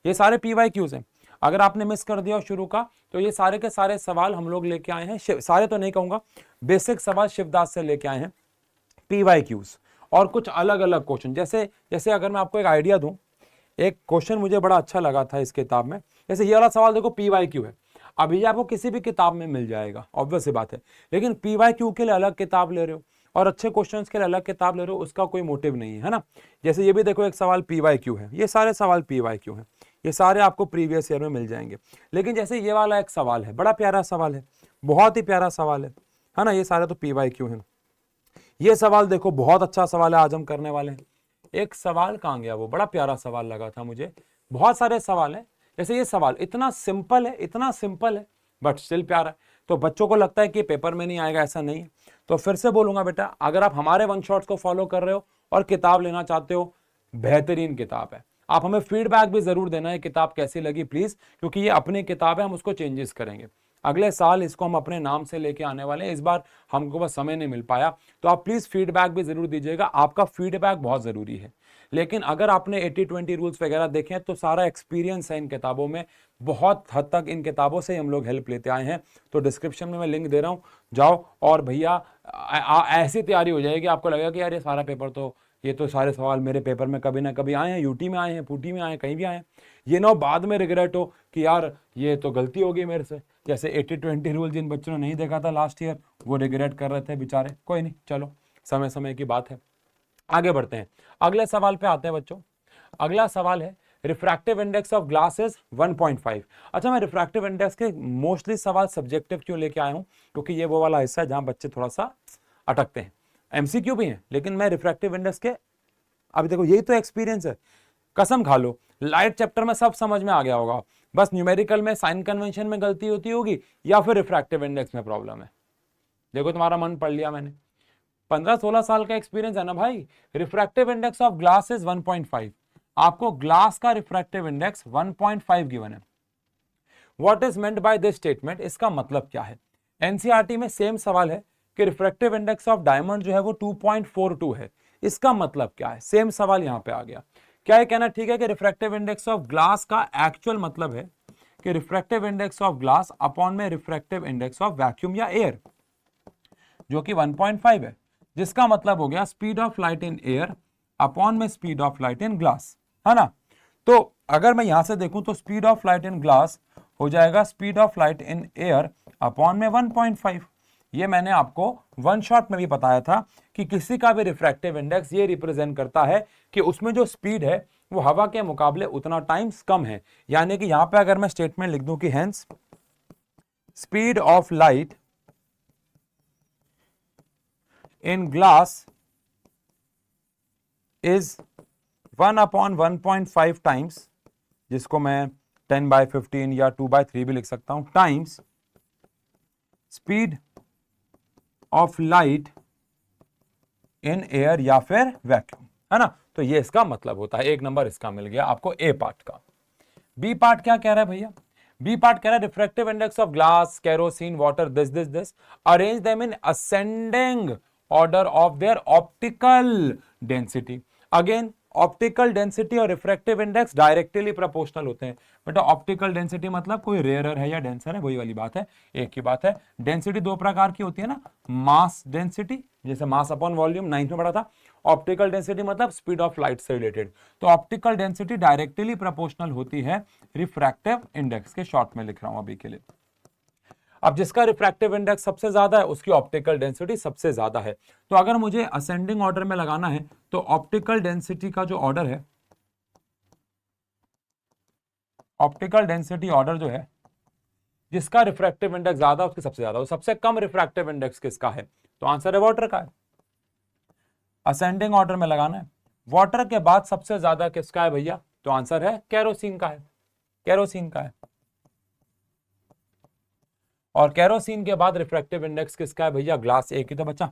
ये सारे PYQs हैं। अगर आपने मिस कर दिया शुरू का, तो ये सारे के सारे सवाल हम लोग लेके आए हैं, सारे तो नहीं कहूंगा, बेसिक सवाल शिवदास से लेके आए हैं, PYQs और कुछ अलग अलग क्वेश्चन। जैसे अगर मैं आपको एक आइडिया दूं, एक क्वेश्चन मुझे बड़ा अच्छा लगा था इस किताब में, जैसे ये वाला सवाल देखो PYQ है, अभी आपको किसी भी किताब में मिल जाएगा, ऑब्वियस सी बात है, लेकिन PYQ के लिए अलग किताब ले रहे हो और अच्छे क्वेश्चंस के लिए अलग किताब ले रहे हो, उसका कोई मोटिव नहीं है ना। जैसे ये भी देखो एक सवाल PYQ है, ये सारे सवाल PYQ हैं, ये सारे आपको प्रीवियस ईयर में मिल जाएंगे। लेकिन जैसे ये वाला एक सवाल है, बड़ा प्यारा सवाल है, बहुत ही प्यारा सवाल है ना, ये सारे तो PYQ हैं। ये सवाल देखो बहुत अच्छा सवाल है, आज हम करने वाले हैं। एक सवाल कहाँ गया, वो बड़ा प्यारा सवाल लगा था मुझे, बहुत सारे सवाल हैं। जैसे ये सवाल इतना सिंपल है बट स्टिल प्यारा है, तो बच्चों को लगता है कि पेपर में नहीं आएगा, ऐसा नहीं है। तो फिर से बोलूंगा बेटा, अगर आप हमारे वन शॉट्स को फॉलो कर रहे हो और किताब लेना चाहते हो, बेहतरीन किताब है। आप हमें फीडबैक भी जरूर देना है किताब कैसी लगी प्लीज, क्योंकि ये अपनी किताब है, हम उसको चेंजेस करेंगे। अगले साल इसको हम अपने नाम से लेके आने वाले हैं, इस बार हमको बस समय नहीं मिल पाया, तो आप प्लीज फीडबैक भी जरूर दीजिएगा, आपका फीडबैक बहुत जरूरी है। लेकिन अगर आपने 80-20 रूल्स वगैरह देखे हैं तो सारा एक्सपीरियंस है इन किताबों में, बहुत हद तक इन किताबों से हम लोग हेल्प लेते आए हैं। तो डिस्क्रिप्शन में मैं लिंक दे रहा हूँ, जाओ और भैया ऐसी तैयारी हो जाएगी, आपको लगेगा कि यार ये सारा पेपर तो, ये तो सारे सवाल मेरे पेपर में कभी ना कभी आए हैं, यूटी में आए हैं, पूटी में आए हैं, कहीं भी आए हैं। ये ना बाद में रिग्रेट हो कि यार ये तो गलती हो गई मेरे से। जैसे 80-20 रूल जिन बच्चों ने नहीं देखा था लास्ट ईयर, वो रिग्रेट कर रहे थे बेचारे। कोई नहीं, चलो समय समय की बात है, आगे बढ़ते हैं, अगले सवाल पे आते हैं बच्चों। अगला सवाल है refractive index of glass is 1.5। अच्छा, मैं रिफ्रैक्टिव इंडेक्स के मोस्टली सवाल सब्जेक्टिव क्यों लेके आया हूं, क्योंकि ये वो वाला हिस्सा है जहां बच्चे थोड़ा सा अटकते हैं। MCQ भी है, लेकिन मैं रिफ्रैक्टिव इंडेक्स के, अभी देखो यही तो एक्सपीरियंस है, कसम खा लो लाइट चैप्टर में सब समझ में आ गया होगा, बस न्यूमेरिकल में साइन कन्वेंशन में गलती होती होगी या फिर रिफ्रैक्टिव इंडेक्स में प्रॉब्लम है। देखो तुम्हारा मन पढ़ लिया मैंने, 15-16 साल का एक्सपीरियंस है ना भाई। Refractive index of glass is 1.5, आपको ग्लास का रिफ्रैक्टिव इंडेक्स 1.5 गिवन है। What is meant by this statement, इसका मतलब क्या है। एनसीईआरटी में सेम सवाल है कि रिफ्रैक्टिव इंडेक्स ऑफ डायमंड जो है वो 2.42 है, इसका मतलब क्या है। सेम सवाल यहां पे आ गया। क्या है कहना ठीक है कि रिफ्रैक्टिव इंडेक्स ऑफ ग्लास का एक्चुअल मतलब है कि refractive index of glass upon में रिफ्रैक्टिव इंडेक्स ऑफ वैक्यूम या एयर, जो कि 1.5 है, जिसका मतलब हो गया speed of light in air upon में speed of light in glass, है ना। तो अगर मैं यहां से देखूं तो speed of light in glass हो जाएगा speed of light in air upon में 1.5। ये मैंने आपको वन शॉट में भी बताया था कि किसी का भी रिफ्रैक्टिव इंडेक्स ये रिप्रेजेंट करता है कि उसमें जो स्पीड है वो हवा के मुकाबले उतना टाइम्स कम है। यानी कि यहां पे अगर मैं स्टेटमेंट लिख दूं कि hence speed of light in glass is 1/1.5 times, जिसको मैं 10/15 या 2/3 भी लिख सकता हूं, times speed of light in air या फिर वैक्यूम, है ना। तो ये इसका मतलब होता है। एक नंबर इसका मिल गया आपको ए पार्ट का। बी पार्ट क्या कह रहा है भैया, बी पार्ट कह रहा है refractive index of glass, kerosene, water, this arrange them in ascending order of their optical density. Again optical density और रिफ्रैक्टिव इंडेक्स डायरेक्टली प्रोपोर्शनल होते हैं। बेटा ऑप्टिकल डेंसिटी मतलब कोई रेयरर है या डेंसर है, वही वाली बात है, एक ही बात है। डेंसिटी दो प्रकार की होती है ना, मास डेंसिटी, जैसे मास अपॉन वॉल्यूम 9th में पढ़ा था। ऑप्टिकल डेंसिटी मतलब स्पीड ऑफ लाइट से रिलेटेड। तो ऑप्टिकल डेंसिटी डायरेक्टली प्रोपोर्शनल होती है रिफ्रैक्टिव इंडेक्स के, शॉर्ट में लिख रहा हूं अभी के लिए। अब जिसका रिफ्रैक्टिव इंडेक्स सबसे ज्यादा है उसकी ऑप्टिकल डेंसिटी सबसे ज्यादा है। तो अगर मुझे असेंडिंग ऑर्डर में लगाना है तो ऑप्टिकल डेंसिटी का जो ऑर्डर है, ऑप्टिकल डेंसिटी ऑर्डर जो है, जिसका रिफ्रैक्टिव इंडेक्स ज्यादा उसकी सबसे ज्यादा, सबसे कम रिफ्रैक्टिव इंडेक्स किसका है, तो आंसर है वाटर का है। असेंडिंग ऑर्डर में लगाना है, वाटर के बाद सबसे ज्यादा किसका है भैया, तो आंसर है केरोसिन का है, केरोसिन का है। और केरोसिन के बाद रिफ्रैक्टिव इंडेक्स किसका है भैया, ग्लास, एक ही तो बचा,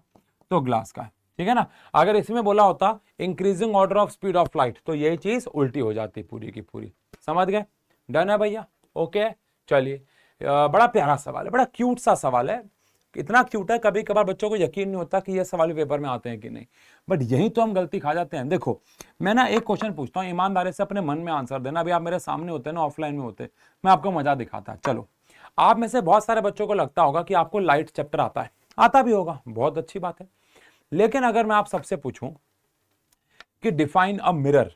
तो ग्लास का है, ठीक है ना। अगर इसमें बोला होता increasing order of speed of light तो यही चीज उल्टी हो जाती पूरी की पूरी, समझ गए। डन है भैया, ओके। चलिए बड़ा प्यारा सवाल है, बड़ा क्यूट सा सवाल है, इतना क्यूट है कभी कभार बच्चों को यकीन नहीं होता कि ये सवाल पेपर में आते हैं कि नहीं, बट यही तो हम गलती खा जाते हैं। देखो मैं ना एक क्वेश्चन पूछता हूँ, ईमानदारी से अपने मन में आंसर देना। अभी आप मेरे सामने होते ना, ऑफलाइन में होते, मैं आपको मजा दिखाता। चलो, आप में से बहुत सारे बच्चों को लगता होगा कि आपको लाइट चैप्टर आता है, आता भी होगा, बहुत अच्छी बात है। लेकिन अगर मैं आप सबसे पूछूं कि डिफाइन अ मिरर,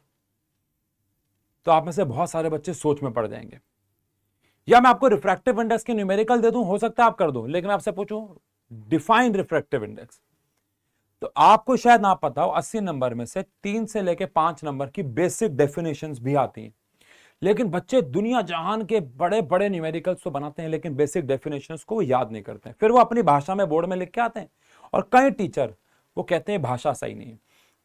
तो आप में से बहुत सारे बच्चे सोच में पड़ जाएंगे। या मैं आपको रिफ्रैक्टिव इंडेक्स की न्यूमेरिकल दे दूं, हो सकता है आप कर दो, लेकिन आपसे पूछूं डिफाइन रिफ्रैक्टिव इंडेक्स, तो आपको शायद ना पता हो 80 नंबर में से 3 से लेके 5 नंबर की बेसिक डेफिनेशंस भी आती हैं। लेकिन बच्चे दुनिया जहान के बड़े बड़े न्यूमेरिकल्स तो बनाते हैं, लेकिन बेसिक डेफिनेशंस को वो याद नहीं करते हैं, फिर वो अपनी भाषा में बोर्ड में लिख के आते हैं। और कई टीचर वो कहते हैं भाषा सही नहीं है।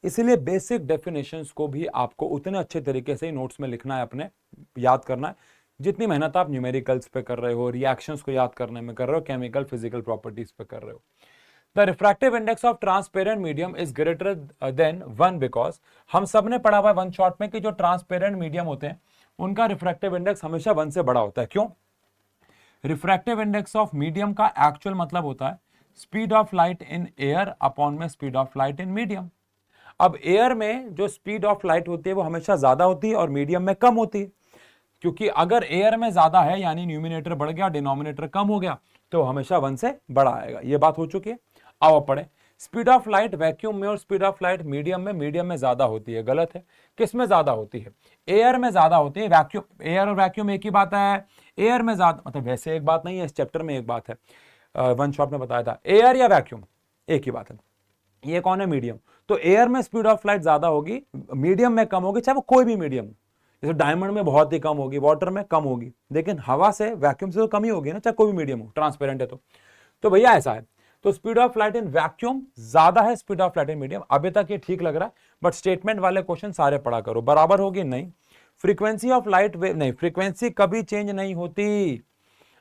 इसलिए बेसिक डेफिनेशंस को भी आपको उतने अच्छे तरीके से नोट्स में लिखना है, अपने याद करना है, जितनी मेहनत आप न्यूमेरिकल्स पे कर रहे हो, रिएक्शंस को याद करने में कर रहे हो, केमिकल फिजिकल प्रॉपर्टीज पे कर रहे हो। The refractive index of transparent medium is greater than 1 because, हम सब ने पढ़ा हुआ है वन शॉट में कि जो ट्रांसपेरेंट मीडियम होते हैं उनका रिफ्रैक्टिव इंडेक्स हमेशा 1 से बड़ा होता है। क्यों? रिफ्रैक्टिव इंडेक्स ऑफ मीडियम का एक्चुअल मतलब होता है speed of light in air upon में speed of light in medium. अब एयर में जो स्पीड ऑफ लाइट होती है वो हमेशा ज्यादा होती है और मीडियम में कम होती है, क्योंकि अगर एयर में ज्यादा है यानी न्यूमिनेटर बढ़ गया, डिनोमिनेटर कम हो गया, तो हमेशा 1 से बड़ा आएगा। ये बात हो चुकी है। आओ पढ़े, स्पीड ऑफ लाइट वैक्यूम में और स्पीड ऑफ लाइट मीडियम में ज्यादा होती है। गलत है। किस में ज्यादा होती है? एयर में ज्यादा होती है। वैक्यूम, एयर और वैक्यूम एक ही बात है। एयर में ज्यादा, मतलब वैसे एक बात नहीं है, इस चैप्टर में एक बात है, वन शॉट में बताया था, एयर या वैक्यूम एक ही बात है। ये कौन है? मीडियम। तो एयर में स्पीड ऑफ लाइट ज्यादा होगी, मीडियम में कम होगी, चाहे वो कोई भी मीडियम, जैसे डायमंड में बहुत ही कम होगी, वाटर में कम होगी, लेकिन हवा से, वैक्यूम से तो कम ही होगी ना, चाहे कोई भी मीडियम हो, ट्रांसपेरेंट है तो भैया ऐसा है। तो speed of light in vacuum ज्यादा है speed of light in medium. अभी तक ये ठीक लग रहा है, बट स्टेटमेंट वाले क्वेश्चन सारे पढ़ा करो। बराबर होगी? नहीं। फ्रीक्वेंसी ऑफ लाइट वेव, नहीं, फ्रीक्वेंसी कभी चेंज नहीं होती।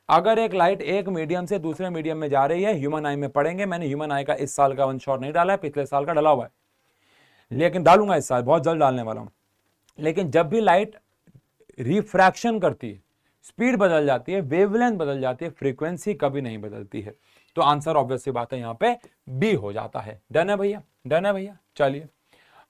अगर एक लाइट एक मीडियम से दूसरे मीडियम में जा रही है, ह्यूमन आई में पढ़ेंगे, मैंने ह्यूमन आई का इस साल का वन शॉट नहीं डाला है, पिछले साल का डाला हुआ है, लेकिन डालूंगा इस साल, बहुत जल्द डालने वाला हूं। लेकिन जब भी लाइट रिफ्रैक्शन करती है, स्पीड बदल जाती है, वेवलेंथ बदल जाती है, फ्रीक्वेंसी कभी नहीं बदलती है। तो आंसर ऑब्वियस सी बात है यहाँ पे बी हो जाता है। डन है भैया, डन है भैया। चलिए,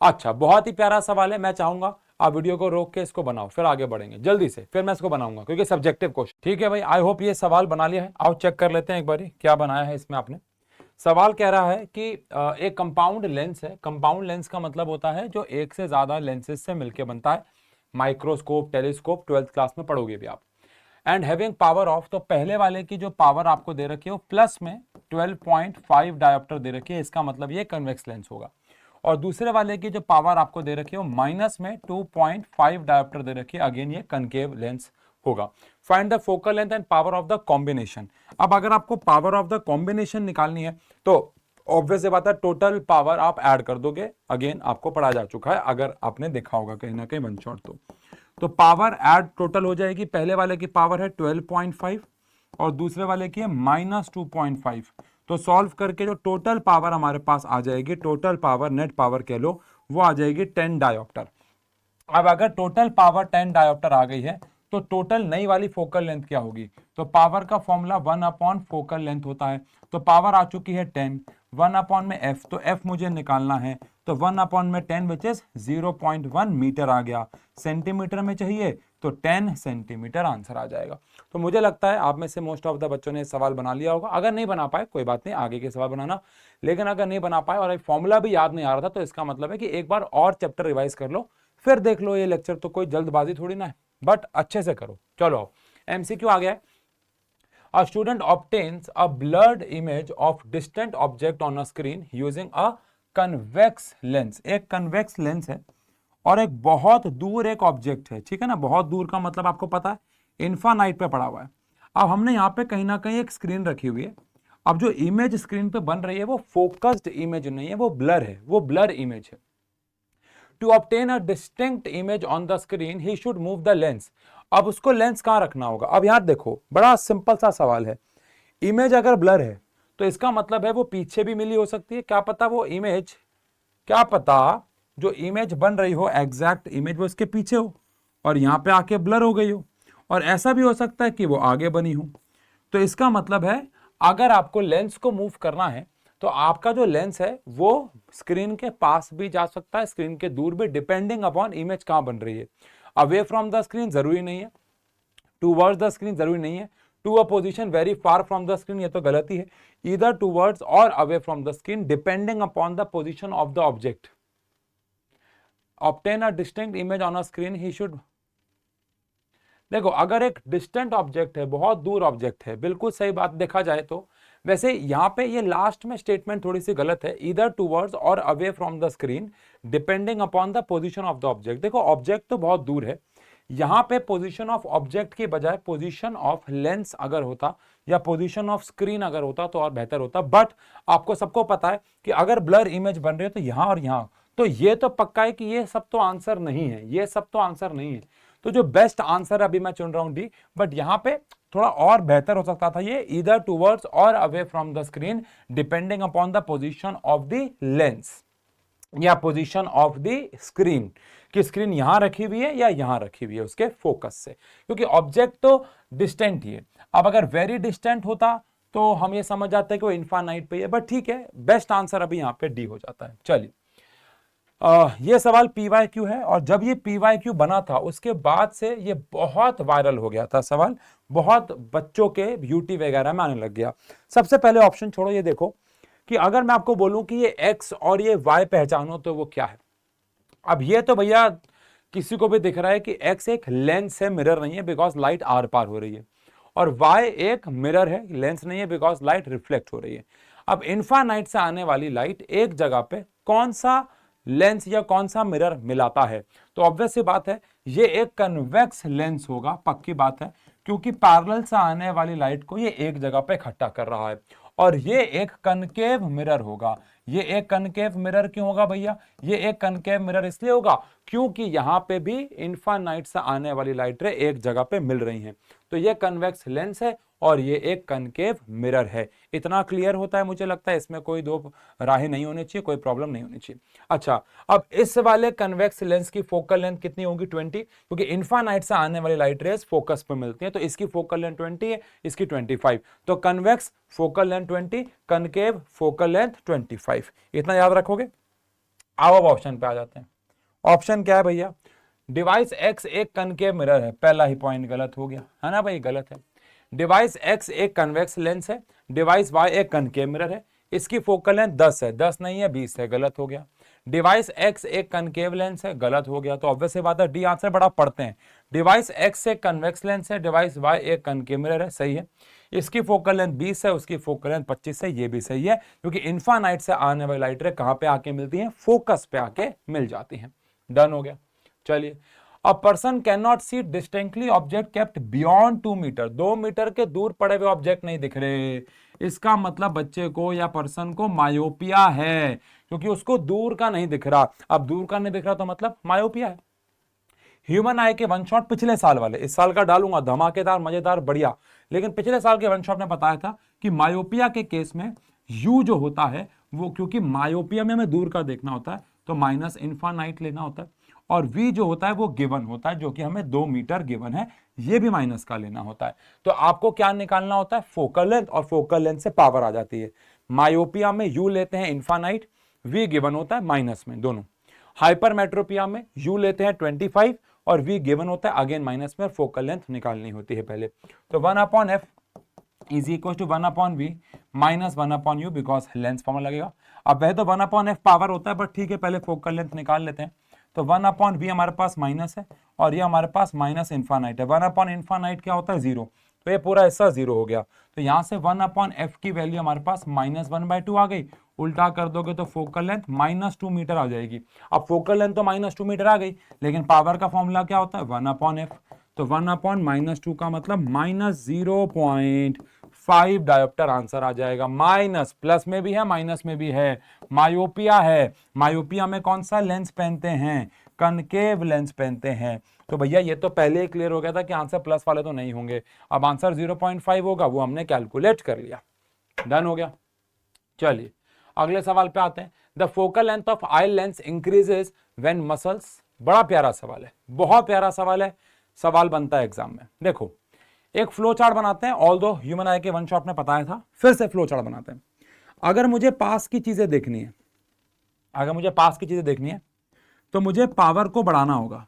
अच्छा, बहुत ही प्यारा सवाल है। मैं चाहूंगा आप वीडियो को रोक के इसको बनाओ, फिर आगे बढ़ेंगे जल्दी से, फिर मैं इसको बनाऊंगा क्योंकि सब्जेक्टिव क्वेश्चन। ठीक है भाई, आई होप ये सवाल बना लिया है। आओ चेक कर लेते हैं एक बारी क्या बनाया है इसमें आपने। सवाल कह रहा है कि एक कंपाउंड लेंस है। कंपाउंड लेंस का मतलब होता है जो एक से ज्यादा लेंसेज से मिलकर बनता है। माइक्रोस्कोप, टेलीस्कोप 12th क्लास में पढ़ोगे भी आप। एंड हैविंग पावर ऑफ, तो पहले वाले की जो पावर आपको दे रखी है वो प्लस में 12.5 डायोप्टर दे रखी है, इसका मतलब ये कन्वेक्स लेंस होगा। और दूसरे वाले की जो पावर आपको दे रखी है वो माइनस में 2.5 डायोप्टर दे रखी है, अगेन ये कनकेव लेंस होगा। Find the focal length and power of the combination. अब अगर आपको पावर ऑफ द कॉम्बिनेशन निकालनी है तो ऑब्वियस बात है टोटल पावर आप ऐड कर दोगे, अगेन आपको पढ़ा जा चुका है अगर आपने देखा होगा कहीं ना कहीं वन शॉट। तो पावर ऐड टोटल हो जाएगी, पहले वाले की पावर है 12.5 और दूसरे वाले की है -2.5। तो सॉल्व करके जो टोटल पावर हमारे पास आ जाएगी, टोटल पावर, नेट पावर कह लो, वो आ जाएगी 10 डायोप्टर। अब अगर टोटल पावर 10 डायोप्टर आ गई है तो टोटल नई वाली फोकल लेंथ क्या होगी? तो पावर का फॉर्मूला 1 फोकल लेंथ होता है। तो पावर आ चुकी है 10, 1 में f, तो f मुझे निकालना है, तो 1/10 विच इज 0.1 मीटर आ गया। सेंटीमीटर में चाहिए तो 10 सेंटीमीटर आंसर आ जाएगा। तो मुझे लगता है आप में से मोस्ट ऑफ द बच्चों ने सवाल बना लिया होगा। अगर नहीं बना पाए कोई बात नहीं, आगे के सवाल बनाना। लेकिन अगर नहीं बना पाए और फॉर्मूला भी याद नहीं आ रहा था तो इसका मतलब है कि एक बार और चैप्टर रिवाइज कर लो, फिर देख लो। ये लेक्चर तो कोई जल्दबाजी थोड़ी ना है, बट अच्छे से करो। चलो, एमसीक्यू आ गया है। A student obtains a blurred image of distant object on a screen using a convex lens। एक convex lens है और एक बहुत दूर एक ऑब्जेक्ट है, ठीक है ना। बहुत दूर का मतलब आपको पता है इन्फानाइट पे पड़ा हुआ है। अब हमने यहाँ पे कहीं ना कहीं एक स्क्रीन रखी हुई है। अब जो इमेज स्क्रीन पे बन रही है वो फोकस्ड इमेज नहीं है, वो ब्लर है, वो ब्लर इमेज है। To obtain a distinct image on the screen, he should move the lens। अब उसको लेंस कहां रखना होगा? अब यार देखो, बड़ा सिंपल सा सवाल है। इमेज अगर ब्लर है तो इसका मतलब है वो पीछे भी मिली हो सकती है। क्या पता वो इमेज, क्या पता जो इमेज बन रही हो, एग्जैक्ट इमेज, वो इसके पीछे हो और यहां पे आके ब्लर हो गई हो। और ऐसा भी हो सकता है कि वो आगे बनी हो। तो इसका मतलब है अगर आपको लेंस को मूव करना है तो आपका जो लेंस है वो स्क्रीन के पास भी जा सकता है, स्क्रीन के दूर भी, डिपेंडिंग अपॉन इमेज कहां बन रही है। अवे फ्रॉम द स्क्रीन जरूरी नहीं है, टूवर्ड्स द स्क्रीन जरूरी नहीं है, to a position very far from the screen, ये तो गलती है। ईदर टूवर्ड्स और away from the screen depending upon the position of the object. Obtain a distinct image on a screen, he should. देखो, अगर एक डिस्टेंट ऑब्जेक्ट है, बहुत दूर ऑब्जेक्ट है, बिल्कुल सही बात देखा जाए तो। वैसे यहां पे ये लास्ट में स्टेटमेंट थोड़ी सी गलत है, ईदर टूवर्ड्स और away from the screen depending upon the position of the object. देखो, ऑब्जेक्ट तो बहुत दूर है, यहां पे पोजीशन ऑफ ऑब्जेक्ट की बजाय पोजीशन ऑफ लेंस अगर होता या पोजीशन ऑफ स्क्रीन अगर होता तो और बेहतर होता। बट आपको सबको पता है कि अगर ब्लर इमेज बन रही है तो यहां और यहां, तो ये तो पक्का है कि ये सब तो आंसर नहीं है, ये सब तो आंसर नहीं है। तो जो बेस्ट आंसर अभी मैं चुन रहा हूं डी, बट यहां पे थोड़ा और बेहतर हो सकता था ये, ईदर टूवर्ड्स और away from the screen depending upon the position of the lens या पोजीशन ऑफ द स्क्रीन, कि स्क्रीन यहां रखी हुई है या यहां रखी हुई है उसके फोकस से, क्योंकि ऑब्जेक्ट तो डिस्टेंट ही है। अब अगर वेरी डिस्टेंट होता तो हम ये समझ जाते हैं कि वो इन्फानाइट पे है, बट ठीक है, बेस्ट आंसर अभी यहां पे डी हो जाता है। चलिए, ये सवाल PYQ है और जब ये PYQ बना था उसके बाद से ये बहुत वायरल हो गया था सवाल, बहुत बच्चों के यूटी वगैरह में आने लग गया। सबसे पहले ऑप्शन छोड़ो, ये देखो कि अगर मैं आपको बोलूं कि ये X और ये Y पहचानो तो वो क्या है। अब ये तो भैया किसी को भी दिख रहा है कि X एक लेंस है, मिरर नहीं है, बिकॉज लाइट आर पार हो रही है, और Y एक मिरर है, लेंस नहीं है, बिकॉज लाइट रिफ्लेक्ट हो रही है। अब इन्फानाइट से आने वाली लाइट एक जगह पे कौन सा लेंस या कौन सा मिरर मिलाता है? तो ऑब्वियस सी बात है ये एक कन्वेक्स लेंस होगा, पक्की बात है, क्योंकि पैरेलल से आने वाली लाइट को ये एक जगह पे इकट्ठा कर रहा है। और ये एक कनकेव मिरर होगा। ये एक कनकेव मिरर क्यों होगा भैया? ये एक कनकेव मिरर इसलिए होगा क्योंकि यहां पे भी इन्फानाइट से आने वाली लाइट रे एक जगह पे मिल रही हैं। तो ये कन्वेक्स लेंस है और ये एक कनकेव मिरर है। इतना क्लियर होता है, मुझे लगता है इसमें कोई दो राहें नहीं होनी चाहिए, कोई प्रॉब्लम नहीं होनी चाहिए। अच्छा, अब इस वाले कन्वेक्स लेंस की फोकल लेंथ कितनी होगी 20, क्योंकि इन्फानाइट से आने वाली लाइट रेज फोकस पे मिलती है, तो इसकी फोकल लेंथ 20 है, इसकी 25। तो convex focal length 20, concave focal length 25। इतना याद रखोगे। आओ अब ऑप्शन पे आ जाते हैं। ऑप्शन क्या है भैया, डिवाइस एक्स एक कनकेव मिरर है, पहला ही पॉइंट गलत हो गया है ना भाई, गलत है। डिवाइस एक्स एक कन्वेक्स लेंस है, डिवाइस वाई एक कनकेव मिरर है, इसकी फोकल लेंथ 10 है, 10 नहीं है 20 है, गलत हो गया। डिवाइस एक्स एक कनकेव लेंस है, गलत हो गया। तो ऑब्वियस बात है डी आंसर बड़ा पढ़ते हैं। डिवाइस एक्स एक कन्वेक्स लेंस है, डिवाइस वाई एक कनकेव मिरर है, सही है। इसकी फोकल लेंथ 20 है, उसकी फोकल लेंथ 25 है, ये भी सही है, क्योंकि इन्फानाइट से आने वाली लाइट रे कहां पे आके मिलती है, फोकस पे आके मिल जाती है। डन हो गया। चलिए, a person can not see distinctly object kept beyond 2 metre, 2 metre के दूर पड़े हुए ऑब्जेक्ट नहीं दिख रहे, इसका मतलब बच्चे को या पर्सन को मायोपिया है, क्योंकि उसको दूर का नहीं दिख रहा। अब दूर का नहीं दिख रहा तो मतलब मायोपिया है। ह्यूमन आई के वन शॉट पिछले साल वाले, इस साल का डालूंगा धमाकेदार मजेदार बढ़िया, लेकिन पिछले साल के वन शॉट ने बताया था कि मायोपिया के केस में यू जो होता है वो, क्योंकि मायोपिया में हमें दूर का देखना होता है तो माइनस इन्फानाइट लेना होता है, और v जो होता है वो गिवन होता है, जो कि हमें 2 मीटर गिवन है, ये भी माइनस का लेना होता है। तो आपको क्या निकालना होता है, फोकल लेंथ, और फोकल लेंथ से पावर आ जाती है। मायोपिया में u लेते हैं इन्फानाइट, v गिवन होता है माइनस में दोनों। हाइपरमेट्रोपिया में u लेते हैं 25 और v गिवन होता है अगेन माइनस में, और फोकल लेंथ निकालनी होती है पहले। तो 1/f is equal to 1/v minus 1/u, because lens formula लगेगा। अब वह तो 1/f पावर होता है, बट ठीक है पहले फोकल लेंथ निकाल लेते हैं। तो 1/v हमारे पास माइनस है, और ये हमारे पास माइनस इन्फानाइट है। 1/इन्फानाइट क्या होता है, 0, तो ये पूरा हिस्सा 0 हो गया। तो यहां से 1/f की वैल्यू हमारे पास -1/2 आ गई। उल्टा कर दोगे तो फोकल लेंथ -2 मीटर आ जाएगी। अब फोकल लेंथ तो -2 मीटर आ गई, लेकिन पावर का फॉर्मूला क्या होता है, 1/f। तो 1/-2 का मतलब -0.5 डायोप्टर आंसर आ जाएगा। माइनस, प्लस में भी है माइनस में भी है, मायोपिया है। मायोपिया में कौन सा लेंस पहनते हैं, कनकेव लेंस पहनते हैं। तो भैया ये तो पहले ही क्लियर हो गया था कि आंसर प्लस वाले तो नहीं होंगे। अब आंसर 0.5 होगा, वो हमने कैलकुलेट कर लिया। डन हो गया। चलिए अगले सवाल पे आते हैं। The focal length of eye lens increases when muscles, बड़ा प्यारा सवाल है, बहुत प्यारा सवाल है, सवाल बनता है एग्जाम में। देखो एक फ्लो चार्ट बनाते हैं, ऑल्दो ह्यूमन आई के वन शॉट में बताया था, फिर से फ्लो चार्ट बनाते हैं। अगर मुझे पास की चीजें देखनी है, अगर मुझे पास की चीजें देखनी है तो मुझे पावर को बढ़ाना होगा।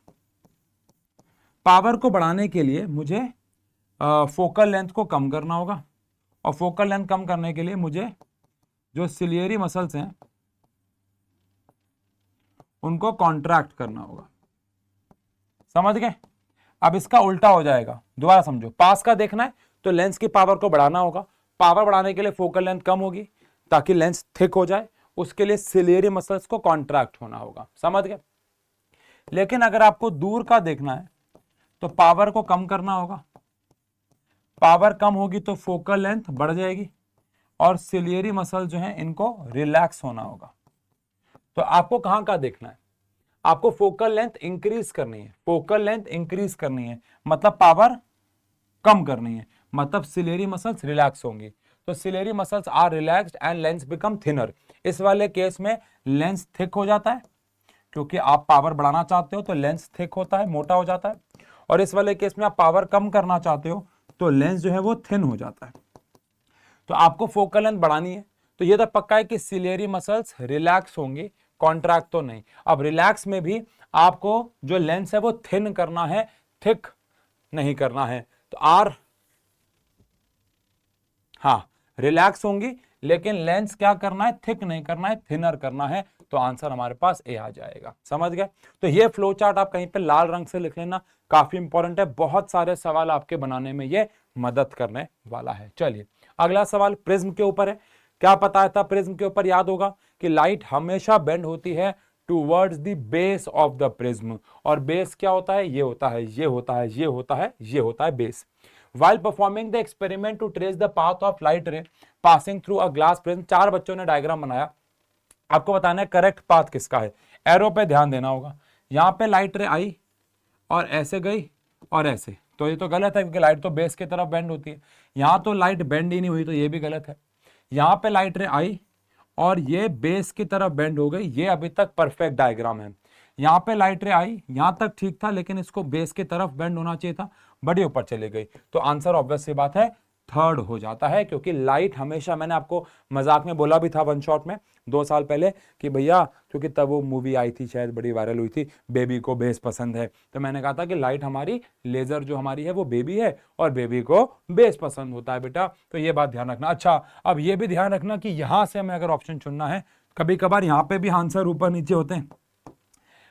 पावर को बढ़ाने के लिए मुझे फोकल लेंथ को कम करना होगा, और फोकल लेंथ कम करने के लिए मुझे जो सिलियरी मसल्स हैं उनको कॉन्ट्रैक्ट करना होगा। समझ गए। अब इसका उल्टा हो जाएगा, दोबारा समझो। पास का देखना है तो लेंस की पावर को बढ़ाना होगा, पावर बढ़ाने के लिए फोकल लेंथ कम होगी ताकि लेंस थिक हो जाए, उसके लिए सिलियरी मसल्स को कॉन्ट्रैक्ट होना होगा। समझ गए। लेकिन अगर आपको दूर का देखना है तो पावर को कम करना होगा, पावर कम होगी तो फोकल लेंथ बढ़ जाएगी, और सिलियरी मसल जो है इनको रिलैक्स होना होगा। तो आपको कहां का देखना है, आपको फोकल लेंथ इंक्रीज करनी है, फोकल लेंथ इंक्रीज करनी है मतलब पावर कम करनी है, मतलब सिलेरी मसल्स रिलैक्स होंगी। तो ciliary muscles are relaxed and lens become thinner. इस वाले केस में लेंस थिक हो जाता है, क्योंकि आप पावर बढ़ाना चाहते हो तो लेंस थिक होता है, मोटा हो जाता है। और इस वाले केस में आप पावर कम करना चाहते हो तो लेंस जो है वो थिन हो जाता है। तो आपको फोकल लेंथ बढ़ानी है, तो ये तो पक्का है कि सिलेरी मसल्स रिलैक्स होंगी, कॉन्ट्रैक्ट तो नहीं। अब रिलैक्स में भी आपको जो लेंस है वो थिन करना है, थिक नहीं करना है। तो आर, हाँ रिलैक्स होंगी, लेकिन लेंस क्या करना है, थिक नहीं करना है, थिनर करना है। तो आंसर हमारे पास ए आ जाएगा। समझ गए। तो ये फ्लो चार्ट आप कहीं पे लाल रंग से लिख लेना, काफी इंपॉर्टेंट है, बहुत सारे सवाल आपके बनाने में ये मदद करने वाला है। चलिए अगला सवाल प्रिज्म के ऊपर है। क्या पता था प्रिज्म के ऊपर, याद होगा कि लाइट हमेशा बेंड होती है towards the base of the prism, और बेस क्या होता है, ये होता है, ये होता है, ये होता है, ये होता है base. While performing the experiment to trace the path of light ray passing through a glass prism, 4 बच्चों ने डायग्राम बनाया, आपको बताना है करेक्ट पाथ किसका है। एरो पे ध्यान देना होगा। यहां पे लाइट रे आई और ऐसे गई और ऐसे, तो ये तो गलत है क्योंकि लाइट तो बेस की तरफ बेंड होती है। यहाँ तो लाइट बेंड ही नहीं हुई, तो ये भी गलत है। यहाँ पे लाइट रे आई और ये बेस की तरफ बेंड हो गई, ये अभी तक परफेक्ट डायग्राम है। यहाँ पे लाइट रे आई, यहाँ तक ठीक था, लेकिन इसको बेस की तरफ बेंड होना चाहिए था, बड़ी ऊपर चली गई। तो आंसर ऑब्वियस सी बात है थर्ड हो जाता है, क्योंकि लाइट हमेशा, मैंने आपको मजाक में बोला भी था वन शॉट में 2 साल पहले कि भैया, क्योंकि तब वो मूवी आई थी शायद, बड़ी वायरल हुई थी, बेबी को बेस पसंद है, तो मैंने कहा था कि लाइट हमारी, लेजर जो हमारी है वो बेबी है और बेबी को बेस पसंद होता है बेटा। तो ये बात ध्यान रखना। अच्छा, अब ये भी ध्यान रखना कि यहां से हमें अगर ऑप्शन चुनना है, कभी कभार यहाँ पे भी आंसर ऊपर नीचे होते हैं,